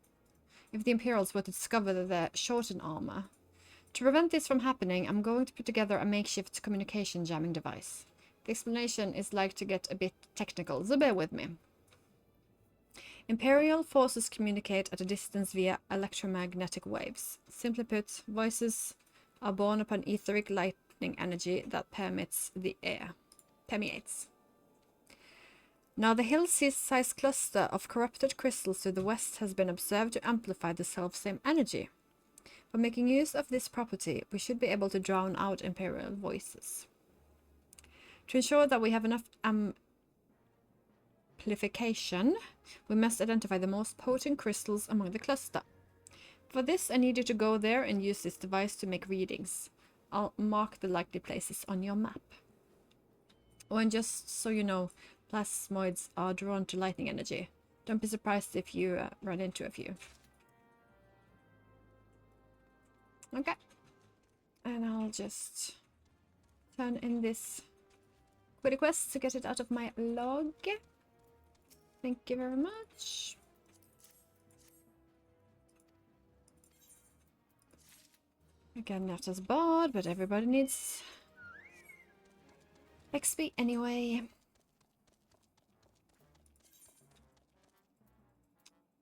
if the Imperials were to discover the shortened armor. To prevent this from happening, I'm going to put together a makeshift communication jamming device. The explanation is like to get a bit technical, so bear with me. Imperial forces communicate at a distance via electromagnetic waves. Simply put, voices are born upon etheric lightning energy that permeates the air. Now the hill-sized cluster of corrupted crystals to the west has been observed to amplify the self-same energy. By making use of this property, we should be able to drown out Imperial voices. To ensure that we have enough amplification, we must identify the most potent crystals among the cluster. For this, I need you to go there and use this device to make readings. I'll mark the likely places on your map. Oh, and just so you know, plasmoids are drawn to lightning energy. Don't be surprised if you run into a few. Okay. And I'll just turn in this quickie quest to get it out of my log. Thank you very much. Again, not as bad, but everybody needs XP anyway.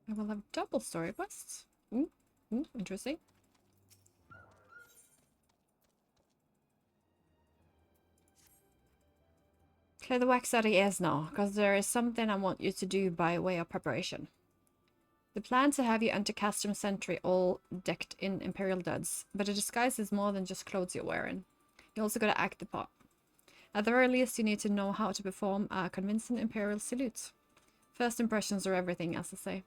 I will have double story quests. Interesting. Clear the wax out of your ears now, because there is something I want you to do by way of preparation. The plan to have you enter Castrum Sentry all decked in Imperial duds, but a disguise is more than just clothes you're wearing. You also gotta act the part. At the very least, you need to know how to perform a convincing Imperial salute. First impressions are everything, as I say.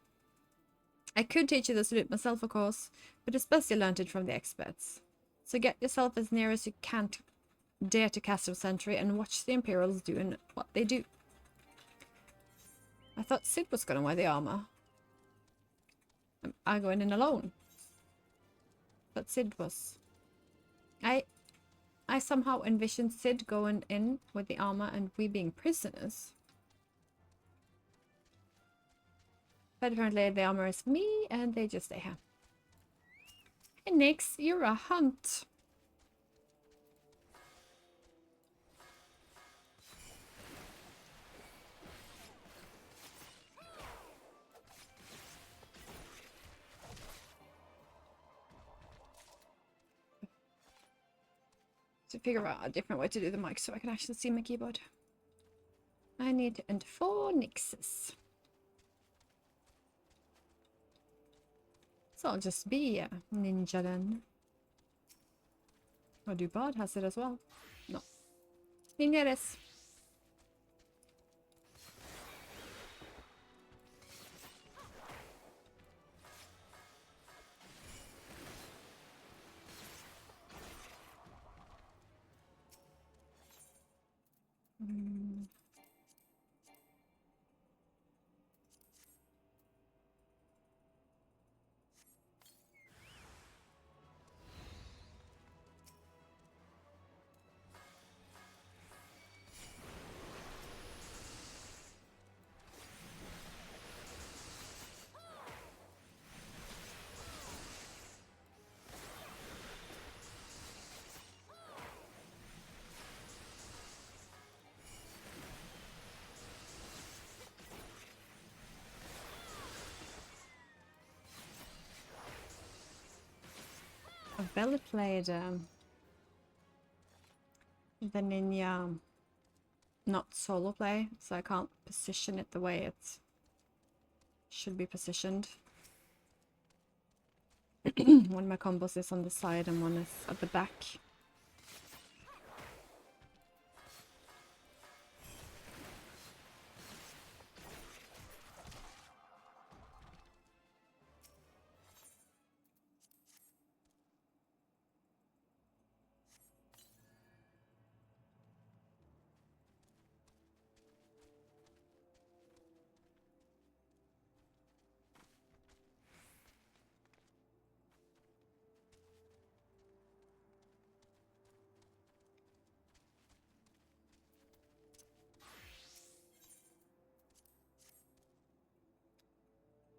I could teach you the salute myself, of course, but it's best you learned it from the experts. So get yourself as near as you can to dare to Castrum Sentry and watch the Imperials doing what they do. I thought Sid was gonna wear the armor. I'm going in alone. But Sid was. I somehow envisioned Sid going in with the armor and we being prisoners. But apparently the armor is for me and they just stay here. Hey Nix, you're a hunt. To figure out a different way to do the mic so I can actually see my keyboard. I need to enter 4 nixes. So I'll just be a ninja then. Or do Bard has it as well? No. Ninja it is. I've barely played the ninja not solo play, so I can't position it the way it should be positioned. One of my combos is on the side and one is at the back.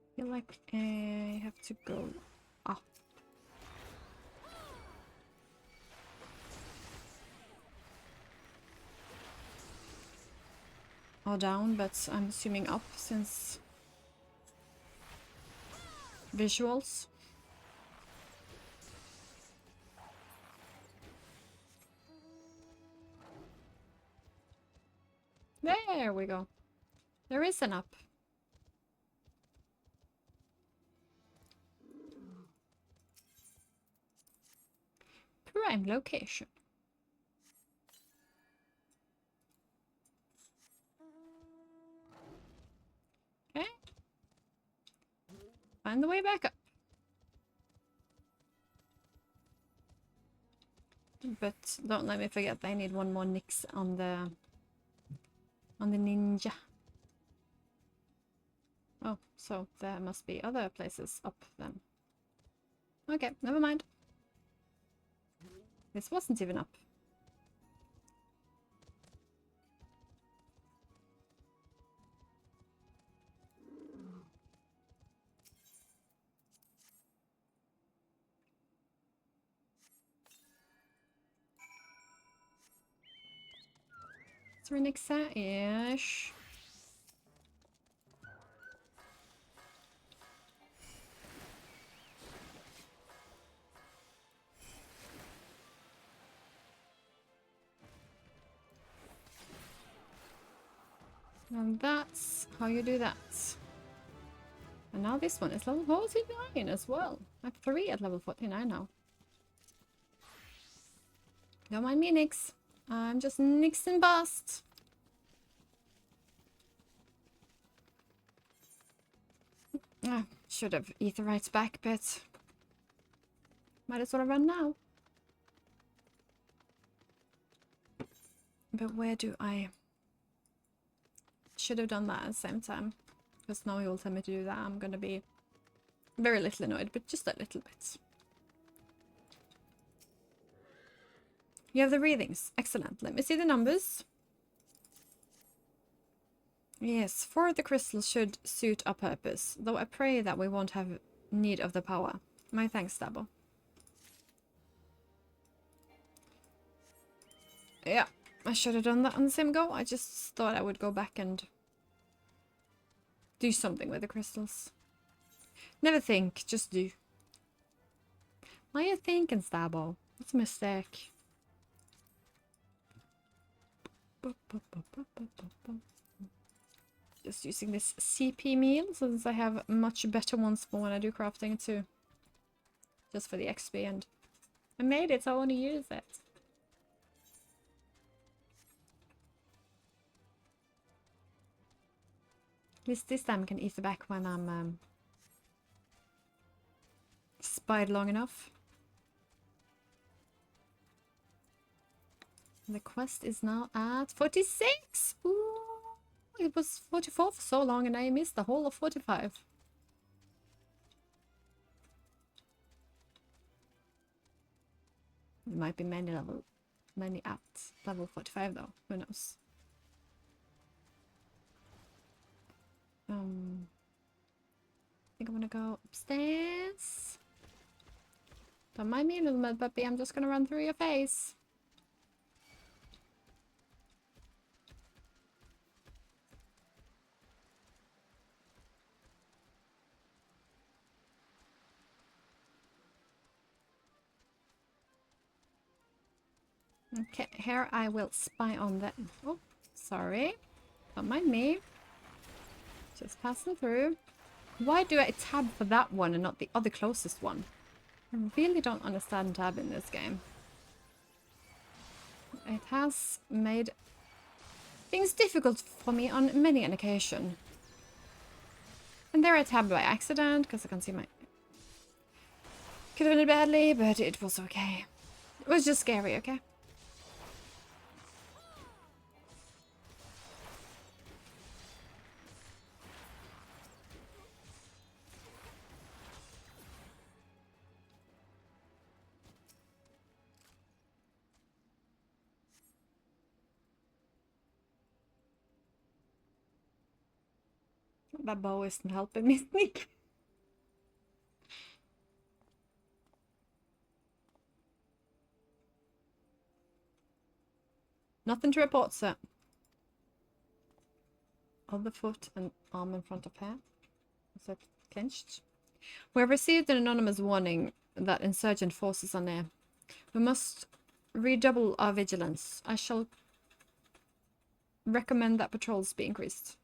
I feel like I have to go up. Or down, but I'm assuming up since visuals. There we go. There is an up. Prime location. Okay. Find the way back up. But don't let me forget I need one more nix on the ninja. Oh, so there must be other places up then. Okay, never mind. This wasn't even up. Nixa-ish. And that's how you do that. And now this one is level 49 as well. I have 3 at level 49 now. Don't mind me, Nix. I'm just Nix and bust. Should have Aetherytes back, but might as well run now. But where do I... Should have done that at the same time. Because now he will tell me to do that. I'm gonna be very little annoyed, but just a little bit. You have the readings. Excellent. Let me see the numbers. Yes, 4 of the crystals should suit our purpose, though I pray that we won't have need of the power. My thanks, Dabo. Yeah, I should have done that on the same go. I just thought I would go back and do something with the crystals. Never think, just do. What are you thinking, Stabo? That's a mistake. Just using this CP meal since I have much better ones for when I do crafting too. Just for the XP, and I made it, so I want to use it. At least this time I can eat the back when I'm spied long enough. The quest is now at 46! Ooh, it was 44 for so long and I missed the whole of 45. There might be many at level 45 though, who knows. I think I'm gonna go upstairs. Don't mind me, little mud puppy, I'm just gonna run through your face. Okay, here I will spy on that. Oh, sorry. Don't mind me. Just passing through. Why do I tab for that one and not the other closest one? I really don't understand tab in this game. It has made things difficult for me on many an occasion. And there I tabbed by accident, because I can see my... Could have ended badly, but it was okay. It was just scary, okay? That bow isn't helping me sneak. Nothing to report, sir. Other foot and arm in front of her. Is that clenched? We have received an anonymous warning that insurgent forces are near. We must redouble our vigilance. I shall recommend that patrols be increased.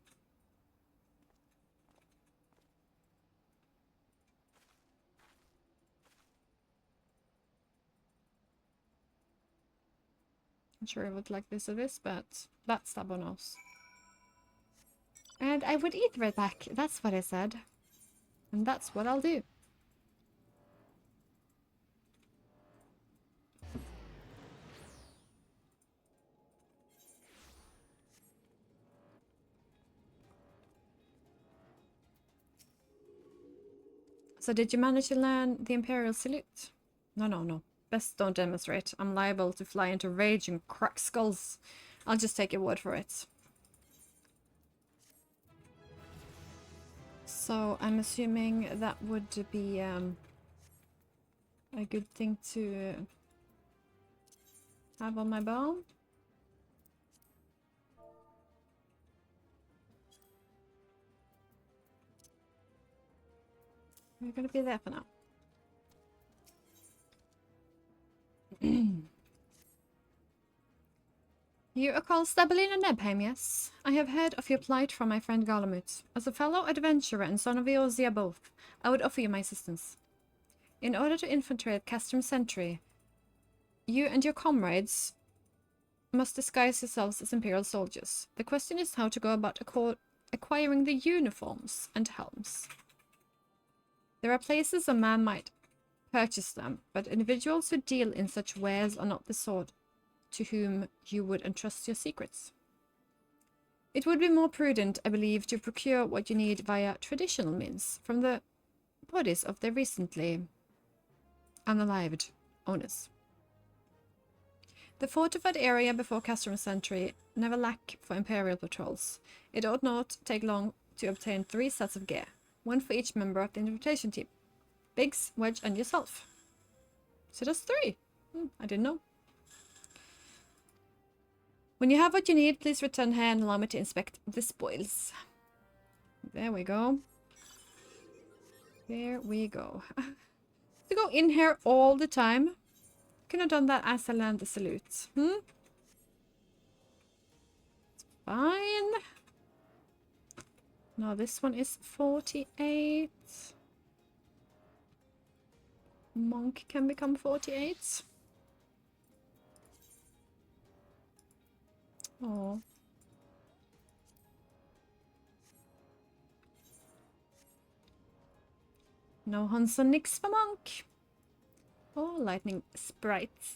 I'm sure I would like this or this, but that's Sabo knows. And I would eat right back. That's what I said. And that's what I'll do. So did you manage to learn the Imperial Salute? No. Best don't demonstrate. I'm liable to fly into rage and crack skulls. I'll just take your word for it. So I'm assuming that would be a good thing to have on my bow. We're gonna be there for now. You are called Stabelina Nebheim, yes? I have heard of your plight from my friend Garlemut. As a fellow adventurer and son of Eorzea both, I would offer you my assistance. In order to infiltrate Castrum Sentry, you and your comrades must disguise yourselves as Imperial soldiers. The question is how to go about acquiring the uniforms and helms. There are places a man might purchase them, but individuals who deal in such wares are not the sort to whom you would entrust your secrets. It would be more prudent, I believe, to procure what you need via traditional means from the bodies of their recently unalived owners. The fortified area before Castrum Sentry never lack for Imperial patrols. It ought not take long to obtain 3 sets of gear, 1 for each member of the invitation team. Biggs, Wedge, and yourself. So that's 3. I didn't know. When you have what you need, please return here and allow me to inspect the spoils. There we go. There we go. To go in here all the time. Could have done that as I land the salute. Fine. No, this one is 48. Monk can become 48. Oh. No Hans and Nix for Monk. Oh, lightning sprites.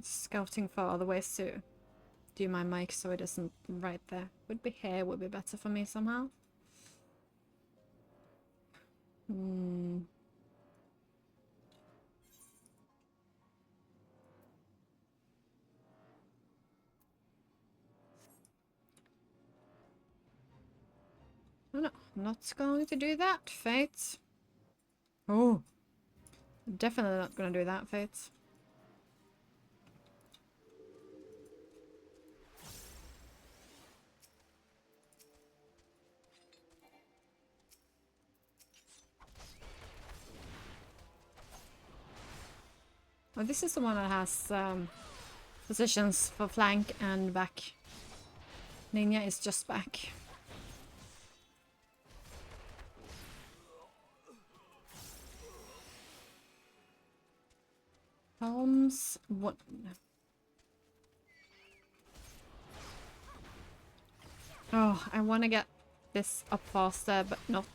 Scouting for other ways to do my mic so it isn't right there. Would be here, would be better for me somehow. Hmm. Oh no, I'm not going to do that, Fate. Oh, definitely not going to do that, Fate. Oh, this is the one that has positions for flank and back. Ninja is just back. Helms, what? Oh, I want to get this up faster, but not.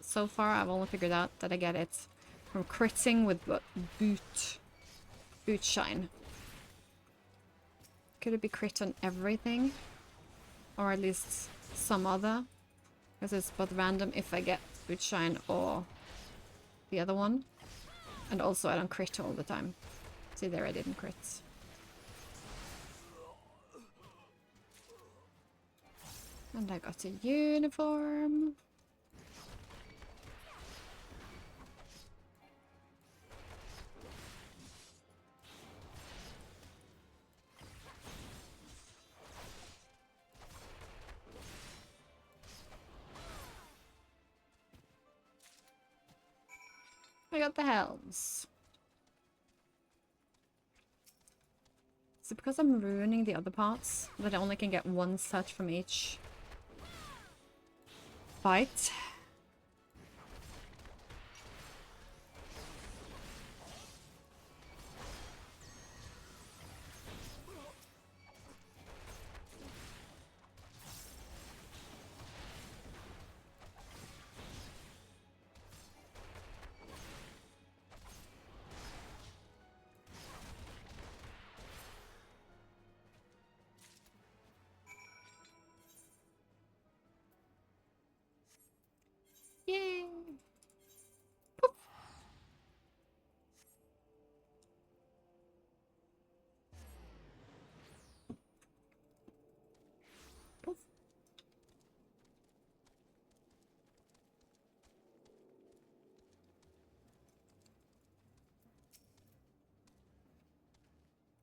So far I've only figured out that I get it from critting with boot shine. Could it be crit on everything? Or at least some other? Because it's both random if I get boot shine or the other one. And also I don't crit all the time. See there, I didn't crit. And I got a uniform. I got the helms. Is it because I'm ruining the other parts that I only can get one set from each fight? Yay! Poof. Poof.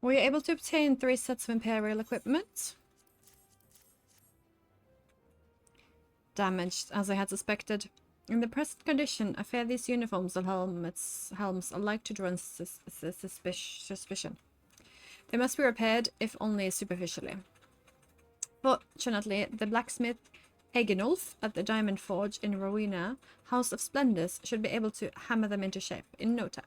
Were you able to obtain 3 sets of Imperial equipment? Damaged, as I had suspected. In the present condition, I fear these uniforms and helms are like to draw suspicion. They must be repaired, if only superficially. Fortunately, the blacksmith Hagenulf at the Diamond Forge in Rowena, House of Splendors, should be able to hammer them into shape in no time.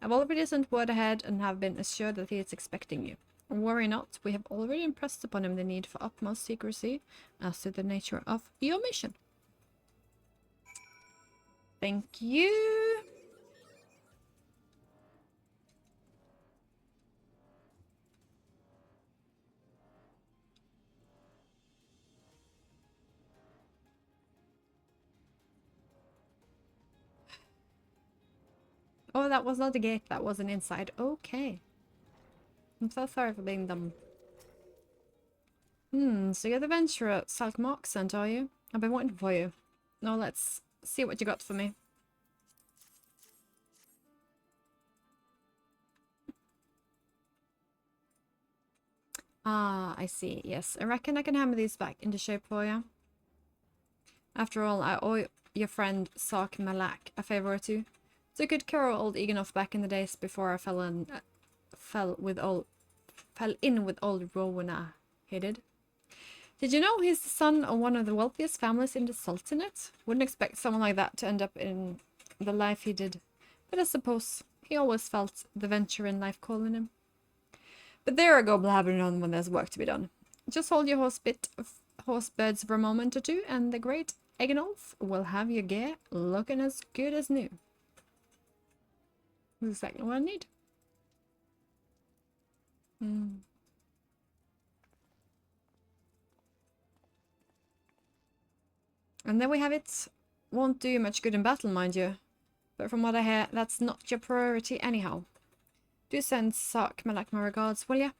I've already sent word ahead and have been assured that he is expecting you. Worry not, we have already impressed upon him the need for utmost secrecy as to the nature of your mission. Thank you. Oh, that was not a gate, that was an inside. Okay. I'm so sorry for being dumb. So you're the venturer Salkmark sent, are you? I've been waiting for you. Now let's see what you got for me. Ah, I see. Yes, I reckon I can hammer these back into shape for you. After all, I owe your friend Sark Malak a favor or two. Took good care of old Eganov back in the days before I fell in with old Rowena. He did. Did you know he's the son of one of the wealthiest families in the Sultanate? Wouldn't expect someone like that to end up in the life he did. But I suppose he always felt the venture in life calling him. But there I go blabbering on when there's work to be done. Just hold your horse birds for a moment or two, and the great Eganolf will have your gear looking as good as new. That's exactly what I need. And there we have it. Won't do you much good in battle, mind you. But from what I hear, that's not your priority anyhow. Do send Sark Malak my regards, will ya?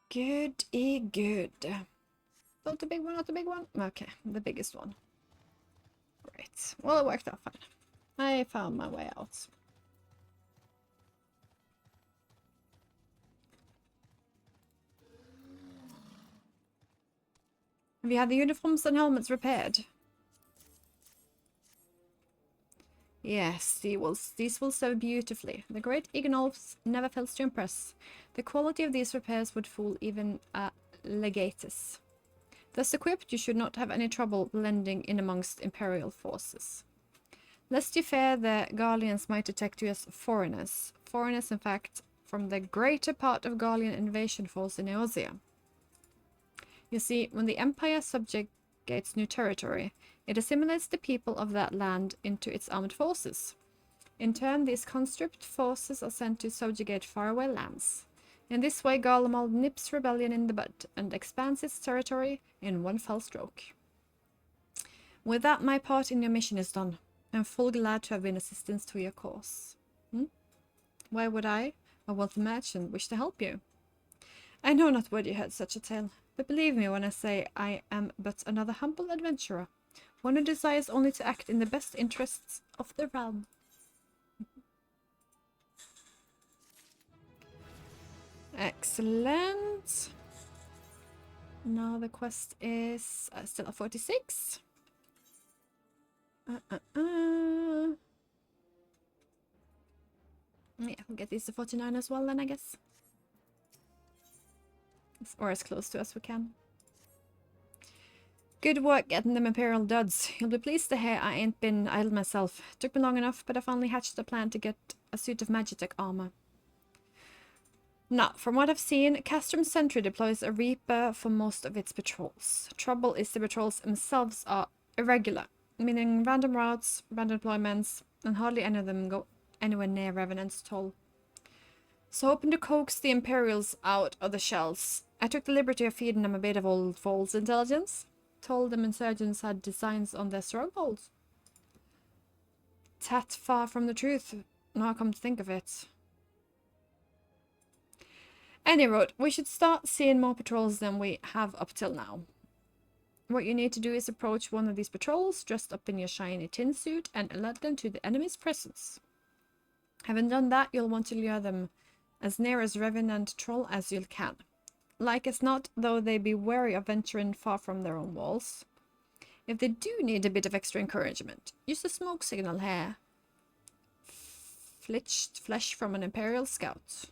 Good. Not the big one, not the big one? Okay, the biggest one. Great. Well, it worked out fine. I found my way out. Have you had the uniforms and helmets repaired? Yes, these will serve beautifully. The great Ignolf never fails to impress. The quality of these repairs would fool even a legatus. Thus equipped, you should not have any trouble blending in amongst imperial forces. Lest you fear the Garleans might detect you as foreigners. Foreigners, in fact, from the greater part of Garlean invasion force in Eosia. You see, when the Empire subjugates new territory, it assimilates the people of that land into its armed forces. In turn, these conscript forces are sent to subjugate faraway lands. In this way, Garlemald nips rebellion in the bud and expands its territory in one fell stroke. With that, my part in your mission is done. I'm full glad to have been assistance to your cause. Why would I, a wealthy merchant, wish to help you? I know not where you heard such a tale, but believe me when I say I am but another humble adventurer, one who desires only to act in the best interests of the realm. Excellent. Now the quest is still at 46. Yeah, we'll get these to 49 as well then, I guess. Or as close to as we can. Good work getting them Imperial duds. You'll be pleased to hear I ain't been idle myself. Took me long enough, but I finally hatched a plan to get a suit of Magitech armor. Now, from what I've seen, Castrum Sentry deploys a Reaper for most of its patrols. Trouble is the patrols themselves are irregular, meaning random routes, random deployments, and hardly any of them go anywhere near Revenant's toll. So hoping to coax the Imperials out of the shells, I took the liberty of feeding them a bit of old false intelligence. Told them insurgents had designs on their strongholds. Tat far from the truth, now I come to think of it. Anyway, we should start seeing more patrols than we have up till now. What you need to do is approach one of these patrols, dressed up in your shiny tin suit, and alert them to the enemy's presence. Having done that, you'll want to lure them as near as Revenant Troll as you can. Like as not, though they be wary of venturing far from their own walls. If they do need a bit of extra encouragement, use the smoke signal here. Flitched flesh from an Imperial scout.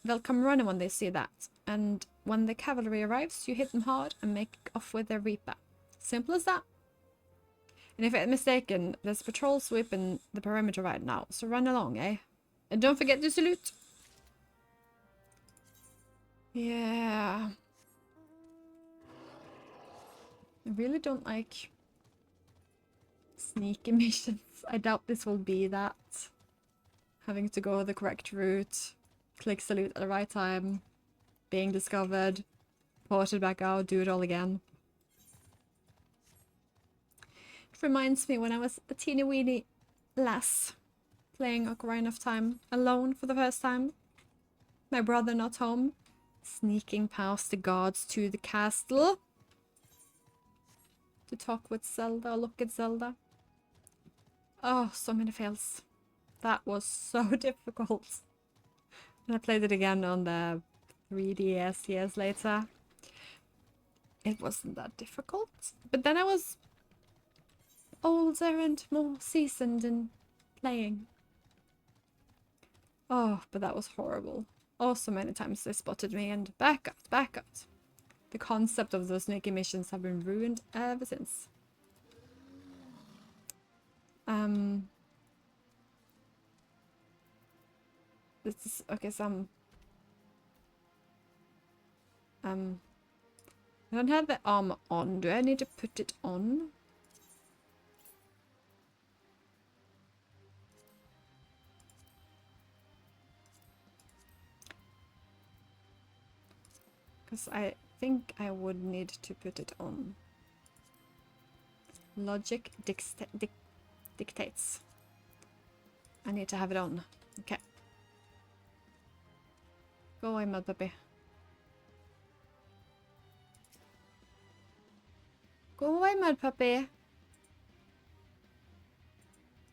They'll come running when they see that, and when the cavalry arrives, you hit them hard and make off with their Reaper. Simple as that. And if I'm mistaken, there's a patrol sweeping the perimeter right now, so run along, eh? And don't forget to salute! Yeah. I really don't like sneaky missions. I doubt this will be that. Having to go the correct route, click salute at the right time, being discovered, ported back out, do it all again. It reminds me when I was a teeny weeny lass, playing Ocarina of Time alone for the first time. My brother not home, sneaking past the guards to the castle to talk with Zelda, or look at Zelda. Oh, so many fails. That was so difficult. And I played it again on the 3DS years later. It wasn't that difficult. But then I was older and more seasoned in playing. Oh, but that was horrible. Oh, so many times they spotted me and back out, back out. The concept of those sneaky missions have been ruined ever since. This is okay. I don't have the armor on. Do I need to put it on? Because I think I would need to put it on. Logic dictates. I need to have it on. Okay. Go away, mud puppy. Go away, mud puppy.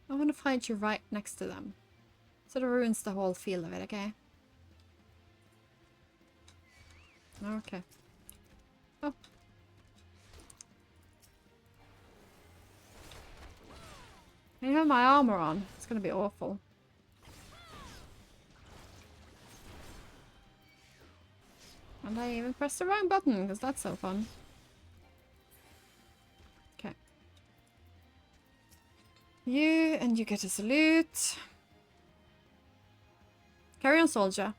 I want to find you right next to them. So it ruins the whole feel of it, okay? Okay. Oh. I have my armor on. It's gonna be awful. And I even pressed the wrong button, because that's so fun. Okay. And you get a salute. Carry on, soldier.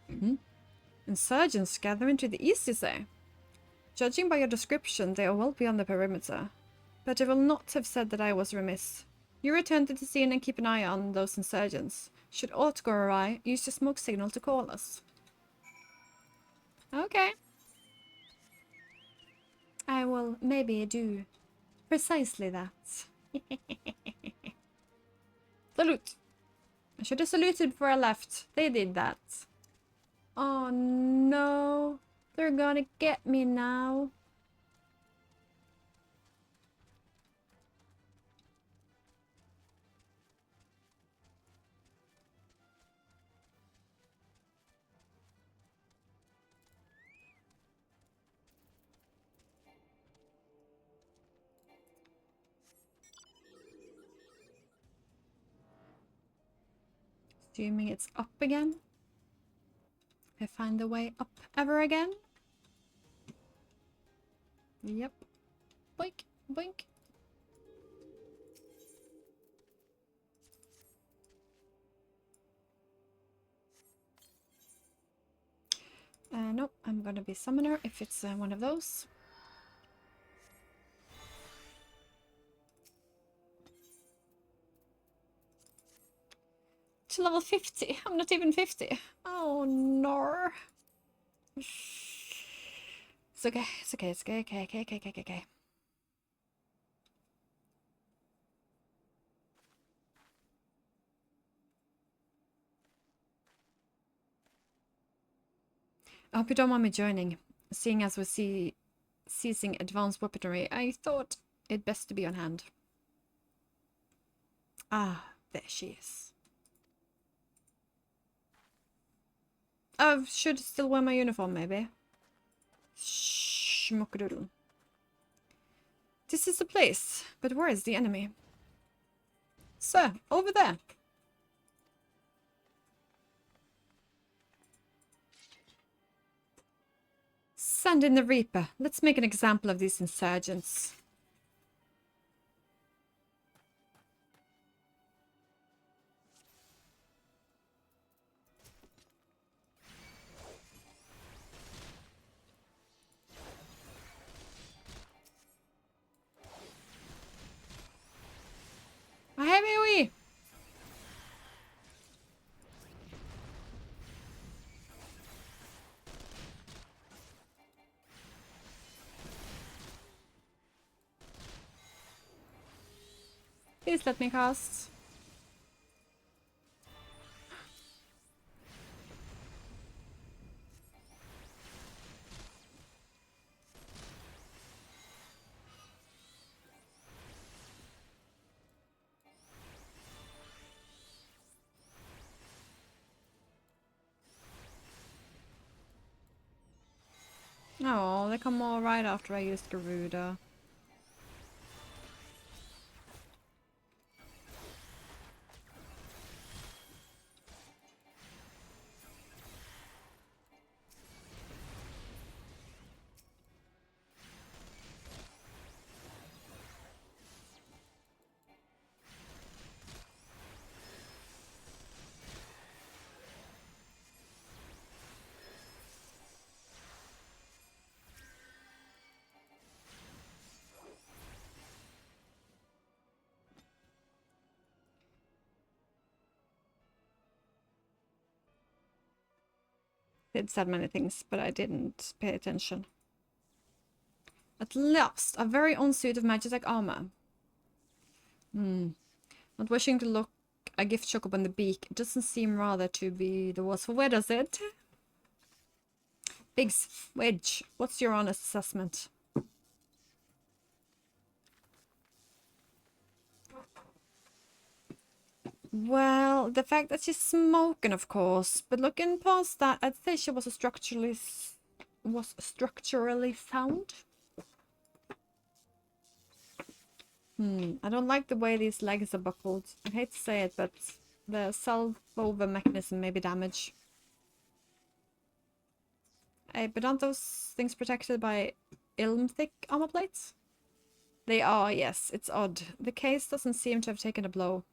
Insurgents gathering to the east, you say? Judging by your description, they are well beyond the perimeter. But I will not have said that I was remiss. You return to the scene and keep an eye on those insurgents. Should aught go awry, use your smoke signal to call us. Okay. I will maybe do precisely that. Salute! I should have saluted before I left. They did that. Oh no. They're gonna get me now. Assuming it's up again. If I find the way up ever again. Yep. Boink, boink. Nope, I'm gonna be summoner if it's one of those. To level 50. I'm not even 50. Oh no. It's okay, it's okay, it's okay, okay. I hope you don't mind me joining. Seeing as we're seizing advanced weaponry, I thought it best to be on hand. Ah, there she is. I should still wear my uniform, maybe. Schmuckadoodle. This is the place, but where is the enemy? Sir, over there. Send in the Reaper. Let's make an example of these insurgents. I have AoE! Please let me cast. they come all right after I used Garuda. It said many things, but I didn't pay attention. At last, a very own suit of Magitech armor. Not wishing to look a gift shop on the beak, it doesn't seem rather to be the worse for wear, does it? Biggs, Wedge, what's your honest assessment? Well, the fact that she's smoking, of course, but looking past that, I'd say she was structurally sound. I don't like the way these legs are buckled. I hate to say it, but the salve-over mechanism may be damaged. Hey, but aren't those things protected by ilm-thick armor plates? They are, yes. It's odd. The case doesn't seem to have taken a blow.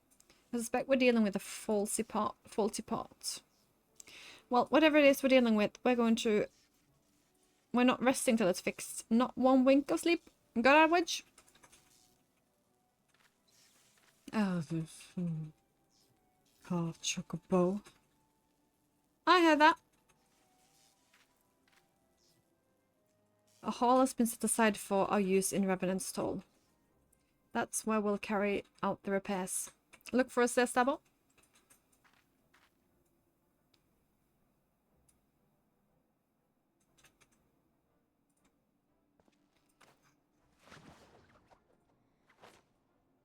I suspect we're dealing with a faulty part. Well, whatever it is we're dealing with, we're not resting till it's fixed. Not one wink of sleep. Got our Wedge? Oh, this half chocobo. I heard that. A hall has been set aside for our use in Revenant's Toll. That's where we'll carry out the repairs. Look for us there, Stubble.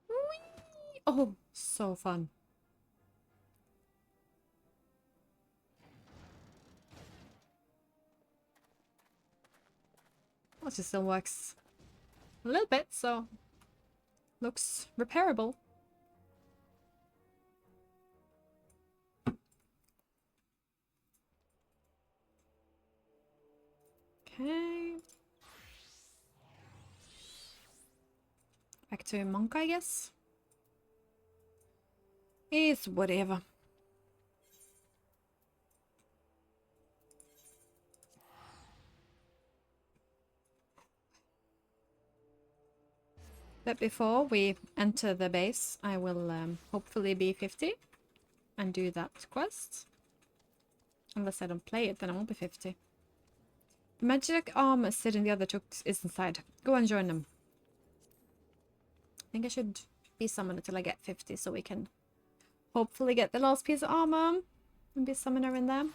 Whee! Oh, so fun. Well, it still works a little bit, so looks repairable. Okay. Back to monk, I guess. It's whatever. But before we enter the base, I will hopefully be 50 and do that quest. Unless I don't play it, then I won't be 50. The magic armor sitting the other tooks is inside. Go and join them. I think I should be summoned until I get 50 so we can hopefully get the last piece of armor and be summoner in there.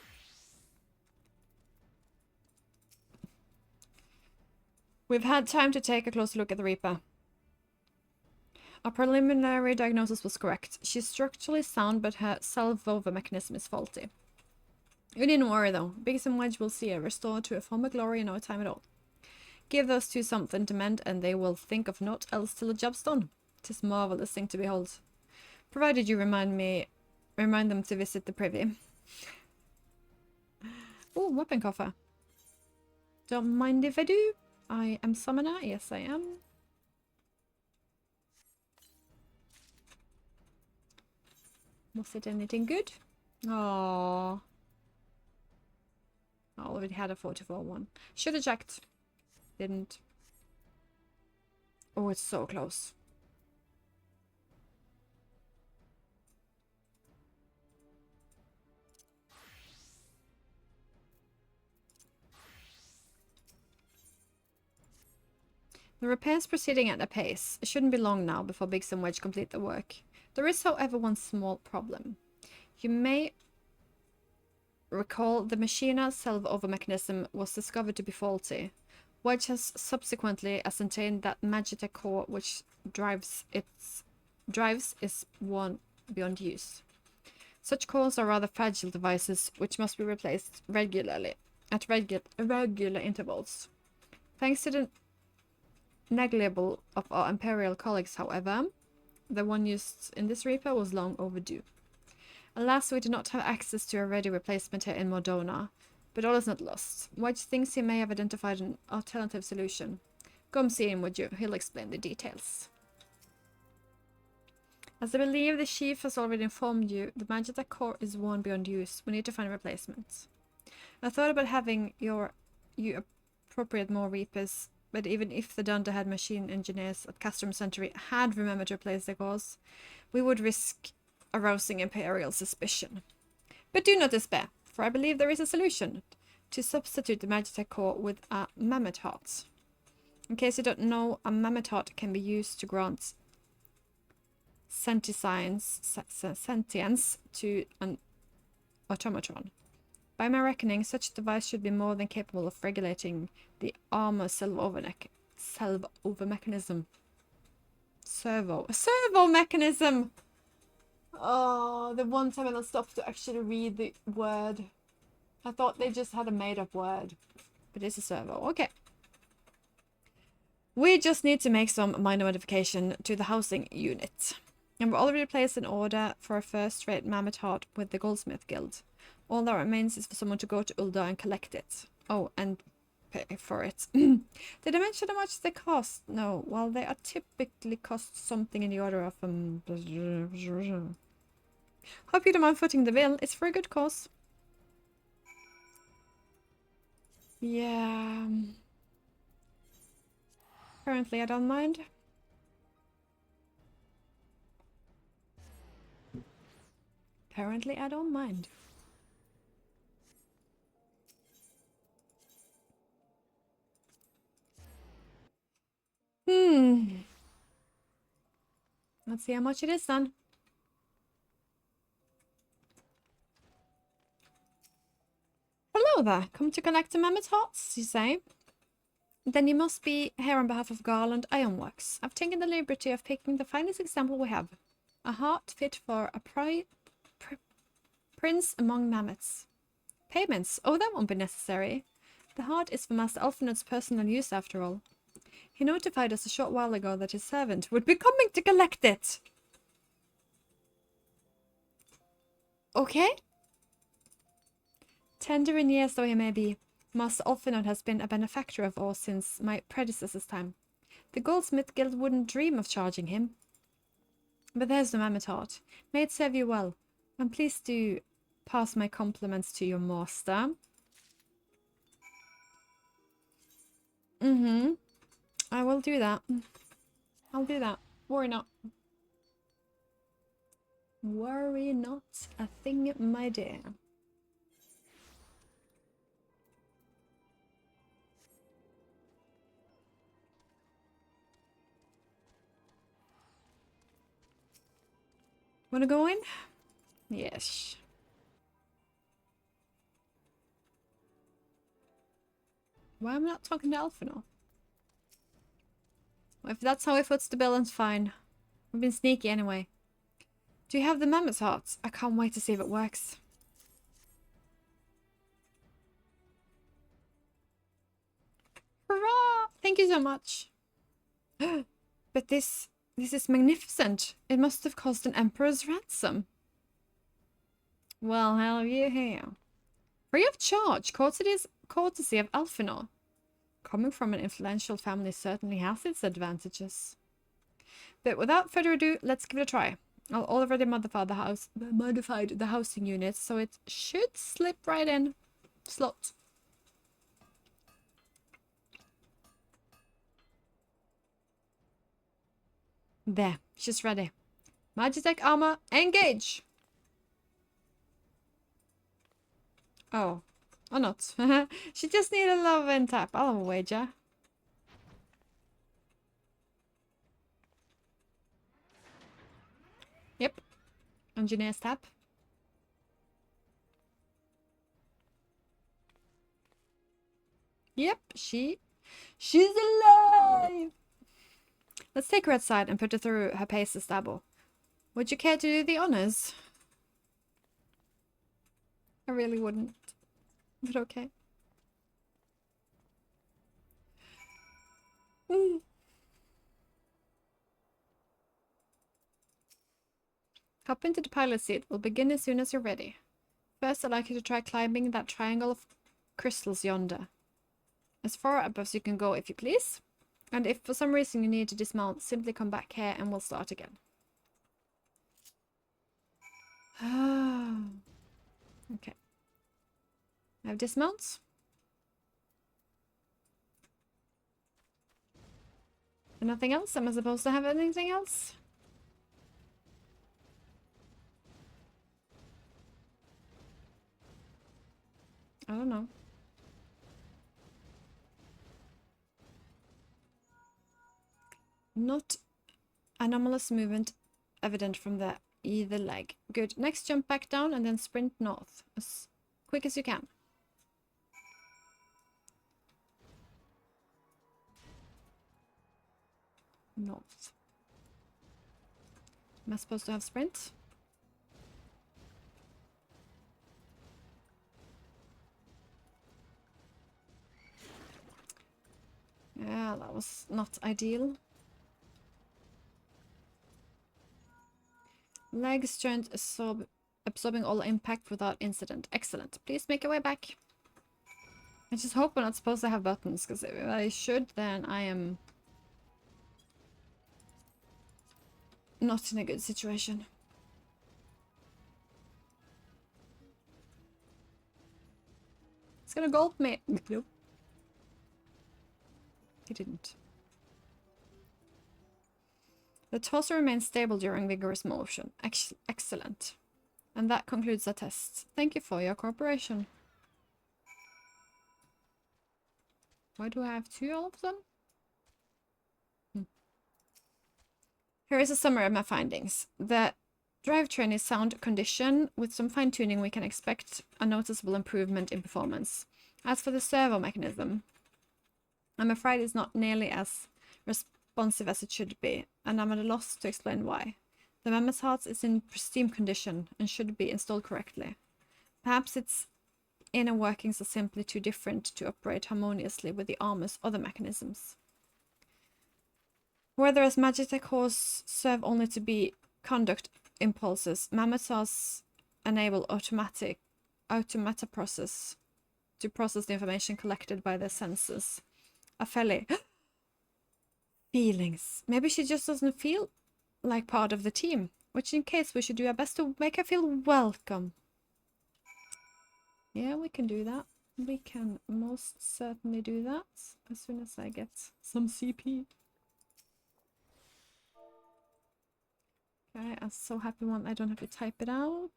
We've had time to take a closer look at the Reaper. Our preliminary diagnosis was correct. She's structurally sound, but her salve-over mechanism is faulty. You needn't worry though. Biggs and Wedge will see her restored to her former glory in no time at all. Give those two something to mend, and they will think of naught else till the job's done. 'Tis marvellous thing to behold. Provided you remind them to visit the privy. Oh, weapon coffer. Don't mind if I do. I am summoner. Yes, I am. Was it anything good? Oh, I already had a 44 one. Should have checked. Didn't. Oh, it's so close. The repairs proceeding at a pace. It shouldn't be long now before Biggs and Wedge complete the work. There is, however, one small problem. You may recall the Machina salve-over mechanism was discovered to be faulty. Wedge has subsequently ascertained that Magitech core which drives is one beyond use. Such cores are rather fragile devices which must be replaced regularly, at regular intervals. Thanks to the negligible of our Imperial colleagues, however, the one used in this reaper was long overdue. Alas, we do not have access to a ready replacement here in Modona, but all is not lost. White thinks he may have identified an alternative solution. Come see him, would you? He'll explain the details. As I believe the chief has already informed you, the Magitech core is worn beyond use. We need to find replacements. I thought about having you appropriate more reapers, but even if the dunderhead machine engineers at Castrum Century had remembered to replace their cores, we would risk arousing Imperial suspicion. But do not despair, for I believe there is a solution to substitute the Magitech core with a mammoth heart. In case you don't know, a mammoth heart can be used to grant sentience to an automatron. By my reckoning, such a device should be more than capable of regulating the armor servo mechanism. Servo mechanism! Oh, the one time I stopped to actually read the word. I thought they just had a made-up word. But it's a servo. Okay. We just need to make some minor modification to the housing unit. And we've already placed an order for a first-rate mammoth heart with the Goldsmith Guild. All that remains is for someone to go to Ulda and collect it. Oh, and pay for it. Did I mention how much they cost? No. Well, they are typically cost something in the order of... Hope you don't mind footing the bill. It's for a good cause. Yeah. Apparently, I don't mind. Apparently, I don't mind. Let's see how much it is then. Hello there. Come to collect the mammoth hearts, you say? Then you must be here on behalf of Garland Ironworks. I've taken the liberty of picking the finest example we have. A heart fit for a prince among mammoths. Payments? Oh, that won't be necessary. The heart is for Master Alphinaud's personal use, after all. He notified us a short while ago that his servant would be coming to collect it. Okay? Tender in years though he may be, Master Alphinaud has been a benefactor of ours since my predecessor's time. The Goldsmith Guild wouldn't dream of charging him. But there's the mammoth heart. May it serve you well. And please do pass my compliments to your master. I will do that. I'll do that. Worry not. Worry not a thing, my dear. Wanna go in? Yes. Why am I not talking to Alphinaud? Well, if that's how he foots the bill, it's fine. We've been sneaky anyway. Do you have the mammoth hearts? I can't wait to see if it works. Hurrah! Thank you so much. But this is magnificent. It must have cost an emperor's ransom. Well, how are you here? Free of charge, courtesy of Alphinaud. Coming from an influential family certainly has its advantages. But without further ado, let's give it a try. I've already modified the housing unit, so it should slip right in. Slot. There, she's ready. Magitech armor, engage! Oh. Or not. She just needed a love and tap. I'll wager. Yep. Engineer's tap. Yep, she's alive! Let's take her outside and put her through her paces stable. Would you care to do the honors? I really wouldn't. But okay. Mm. Hop into the pilot seat. We'll begin as soon as you're ready. First, I'd like you to try climbing that triangle of crystals yonder. As far up as you can go, if you please. And if for some reason you need to dismount, simply come back here and we'll start again. Okay. I have dismounts. And nothing else? Am I supposed to have anything else? I don't know. Not anomalous movement evident from the either leg. Good. Next, jump back down and then sprint north as quick as you can. North. Am I supposed to have sprint? Yeah, that was not ideal. Legs joint absorbing all impact without incident. Excellent. Please make your way back. I just hope we're not supposed to have buttons, because if I should, then I am not in a good situation. It's gonna gulp me. Nope. He didn't. The torso remains stable during vigorous motion. Excellent. And that concludes the test. Thank you for your cooperation. Why do I have two of them? Here is a summary of my findings. The drivetrain is sound condition. With some fine-tuning, we can expect a noticeable improvement in performance. As for the servo mechanism, I'm afraid it's not nearly as responsive as it should be, and I'm at a loss to explain why. The mammoth heart is in pristine condition and should be installed correctly. Perhaps its inner workings are simply too different to operate harmoniously with the armor's other mechanisms. Whereas Magitech cores serve only to be conduct impulses, mammoth hearts enable automata process to process the information collected by their senses. Apheli. Feelings. Maybe she just doesn't feel like part of the team, which in case we should do our best to make her feel welcome. Yeah, we can do that. We can most certainly do that as soon as I get some CP. Okay, I'm so happy one I don't have to type it out.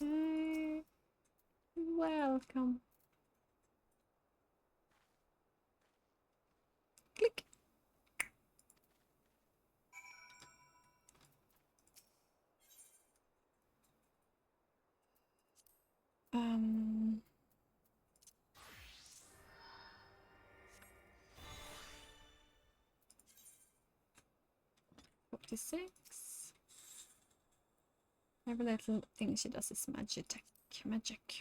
Okay. Welcome. Click. Um 46. Every little thing she does is magic. Magitech.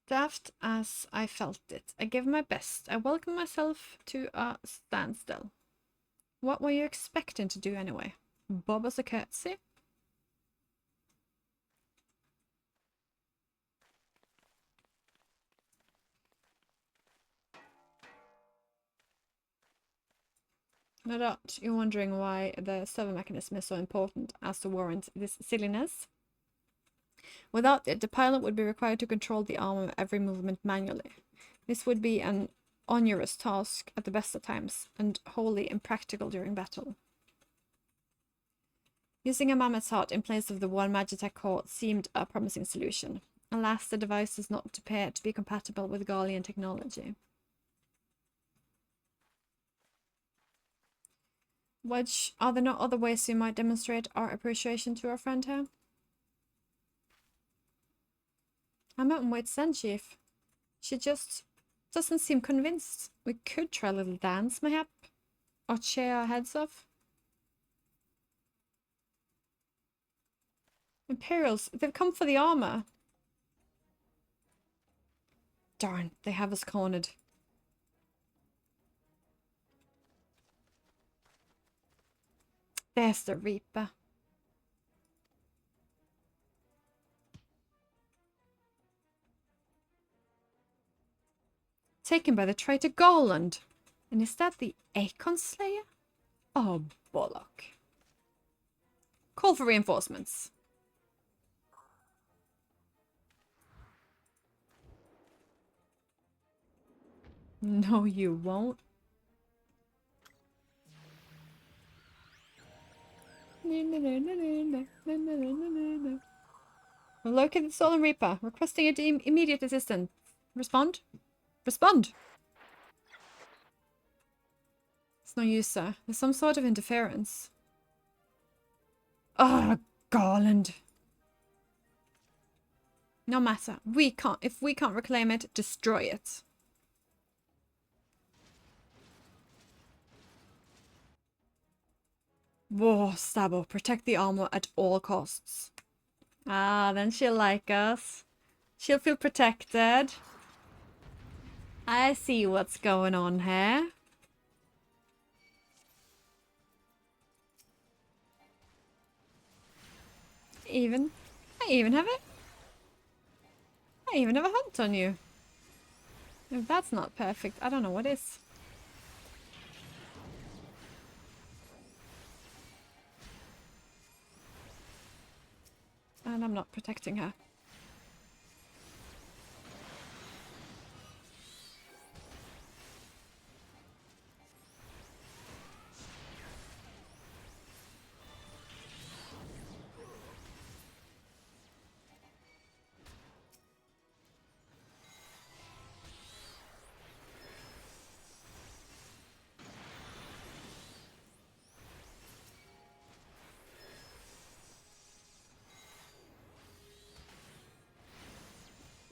Daft as I felt it, I gave my best. I welcomed myself to a standstill. What were you expecting to do anyway? Bob as a curtsy? No doubt you're wondering why the servo mechanism is so important as to warrant this silliness. Without it, the pilot would be required to control the arm of every movement manually. This would be an onerous task at the best of times, and wholly impractical during battle. Using a mammoth's heart in place of the one Magitech core seemed a promising solution. Alas, the device does not appear to be compatible with Gallian technology. Wedge, are there no other ways you might demonstrate our appreciation to our friend here? I'm at wit's end, Chief. She just doesn't seem convinced. We could try a little dance, mayhap? Or cheer our heads off? Imperials, they've come for the armor. Darn, they have us cornered. There's the Reaper. Taken by the traitor Garland. And is that the Aegon Slayer? Oh, bollock. Call for reinforcements. No, you won't. Locate the Stolen Reaper. Requesting immediate assistance. Respond? Respond! It's no use, sir. There's some sort of interference. Ah, Garland. No matter. We can't. If we can't reclaim it, destroy it. Whoa, Stabbo. Protect the armor at all costs. Ah, then she'll like us. She'll feel protected. I see what's going on here. I even have it. I even have a hunt on you. If that's not perfect, I don't know what is. And I'm not protecting her.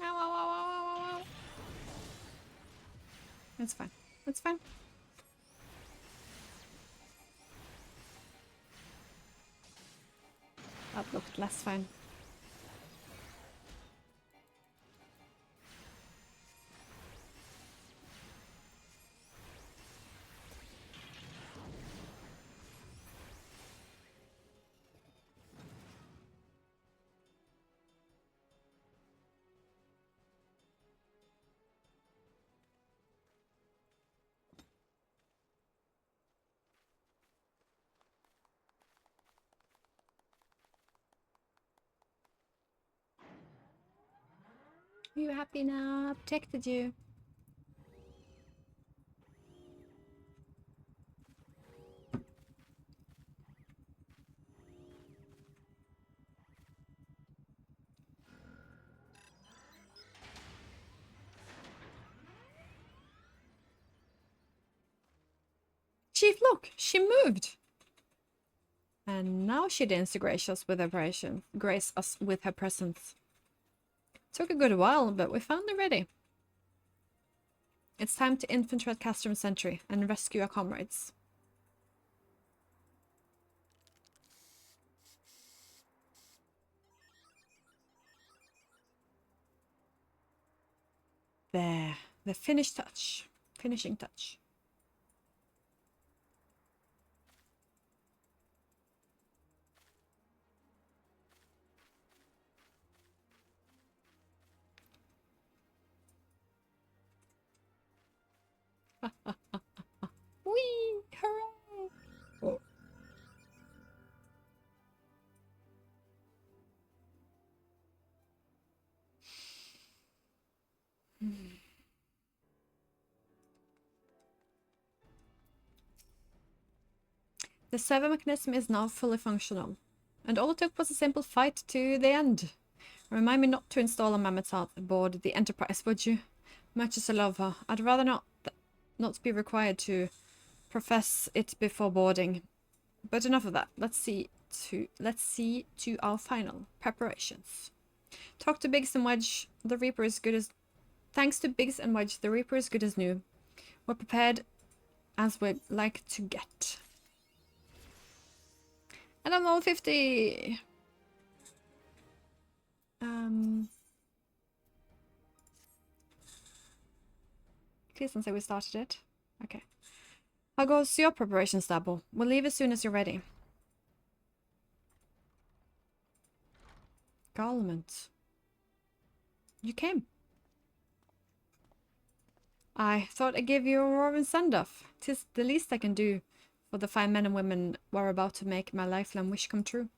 Ow, ow, ow, ow, ow, ow. It's fine. It's fine. That looked less fine. Are you happy now? I protected you. Chief, look! She moved! And now she deigns to grace us with her presence. Took a good while, but we found her ready. It's time to infiltrate Castrum Sentry and rescue our comrades. There. The finishing touch. Whee! Hooray! Oh. The servo mechanism is now fully functional, and all it took was a simple fight to the end. Remind me not to install a mammoth aboard the Enterprise, would you? Much as I love her, I'd rather not be required to profess it before boarding. But enough of that. Let's see to our final preparations. Talk to Biggs and Wedge. The Reaper is good as. Thanks to Biggs and Wedge, the Reaper is good as new. We're prepared as we'd like to get. And I'm level 50. Please don't say we started it. Okay. How goes your preparation, Stabo? We'll leave as soon as you're ready. Garlement. You came. I thought I'd give you a roaring send-off. 'Tis the least I can do for the fine men and women who are about to make my lifelong wish come true.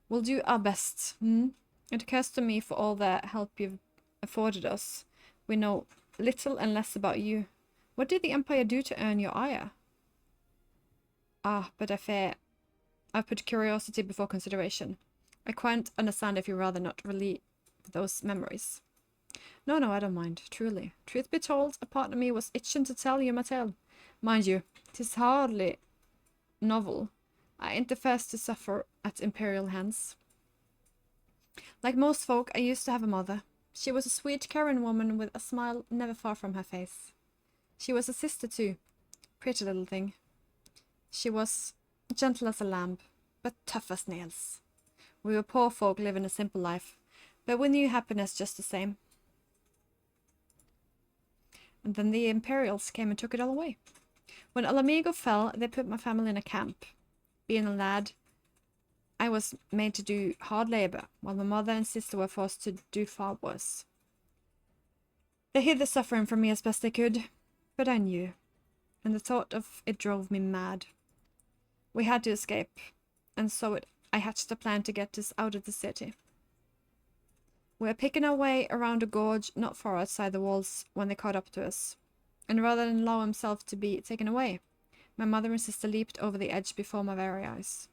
We'll do our best. It occurs to me for all the help you've afforded us. We know little and less about you. What did the Empire do to earn your ire? Ah, but I fear I've put curiosity before consideration. I can't understand if you'd rather not relive those memories. No, I don't mind, truly. Truth be told, a part of me was itching to tell you my tale. Mind you, 'tis hardly novel. I ain't the first to suffer at Imperial hands. Like most folk, I used to have a mother. She was a sweet, caring woman with a smile never far from her face. She was a sister too, pretty little thing. She was gentle as a lamb, but tough as nails. We were poor folk living a simple life, but we knew happiness just the same. And then the Imperials came and took it all away. When Alamigo fell, they put my family in a camp. Being a lad, I was made to do hard labor, while my mother and sister were forced to do far worse. They hid the suffering from me as best they could, but I knew, and the thought of it drove me mad. We had to escape, and so I hatched a plan to get us out of the city. We were picking our way around a gorge not far outside the walls when they caught up to us, and rather than allow himself to be taken away, my mother and sister leaped over the edge before my very eyes.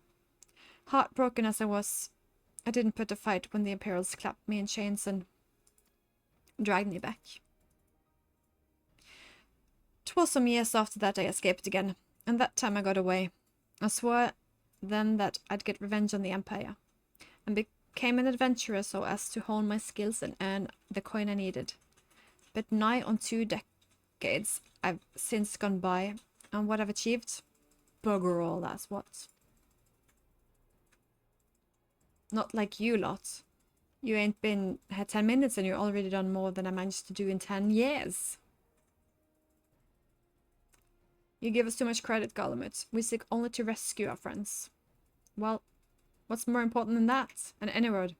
Heartbroken as I was, I didn't put a fight when the Imperials clapped me in chains and dragged me back. 'Twas some years after that I escaped again, and that time I got away. I swore then that I'd get revenge on the Empire, and became an adventurer so as to hone my skills and earn the coin I needed. But nigh on 2 decades I've since gone by, and what I've achieved? Bugger all, that's what. Not like you lot. You ain't had 10 minutes and you're already done more than I managed to do in 10 years. You give us too much credit, Gollumut. We seek only to rescue our friends. Well, what's more important than that? And anyway,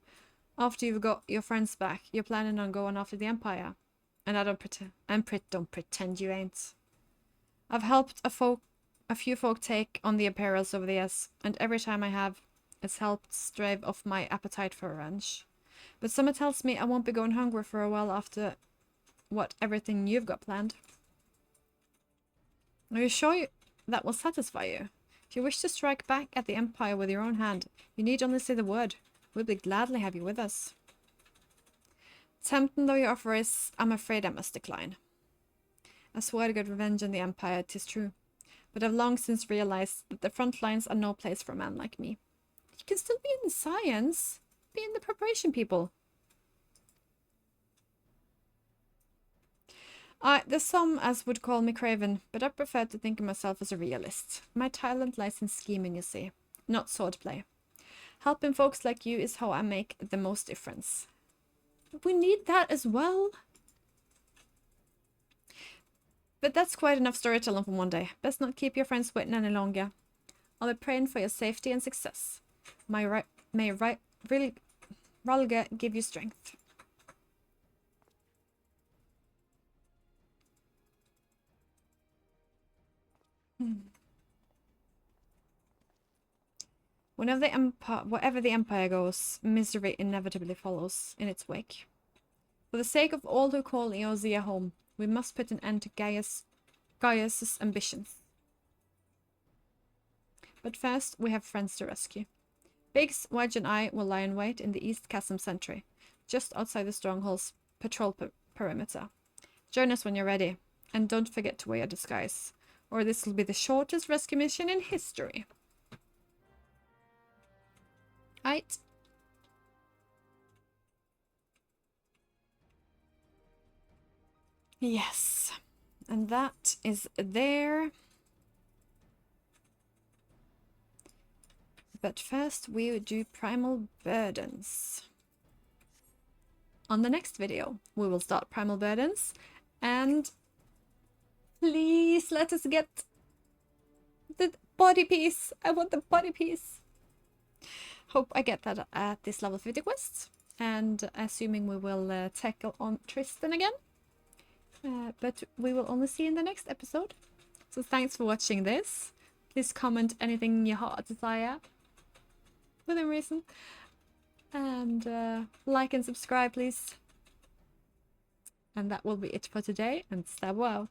after you've got your friends back, you're planning on going after the Empire. And I don't pretend you ain't. I've helped a few folk take on the Imperials over the years, and every time I have, it's helped stave off my appetite for revenge. But someone tells me I won't be going hungry for a while after everything you've got planned. Are you sure that will satisfy you? If you wish to strike back at the Empire with your own hand, you need only say the word. We'll gladly have you with us. Tempting though your offer is, I'm afraid I must decline. I swear to get revenge on the Empire, 'tis true, but I've long since realized that the front lines are no place for a man like me. You can still be in the science, be in the preparation people. There's some as would call me craven, but I prefer to think of myself as a realist. My talent lies in scheming, you see, not swordplay. Helping folks like you is how I make the most difference. We need that as well. But that's quite enough storytelling for one day. Best not keep your friends waiting any longer. I'll be praying for your safety and success. May Ralga give you strength. Wherever the Empire goes, misery inevitably follows in its wake. For the sake of all who call Eorzea home, we must put an end to Gaius's ambitions. But first, we have friends to rescue. Biggs, Wedge, and I will lie in wait in the East Chasm Sentry, just outside the Stronghold's patrol perimeter. Join us when you're ready, and don't forget to wear your disguise, or this will be the shortest rescue mission in history. Right. Yes, and that is there. But first we do primal burdens. on the next video. We will start Primal Burdens, and please let us get the body piece. I want the body piece. Hope I get that at this level 50 quest, and assuming we will tackle on Tristan again. But we will only see in the next episode. So thanks for watching this. Please comment anything you have to say within reason. And like and subscribe, please. And that will be it for today, and stab out.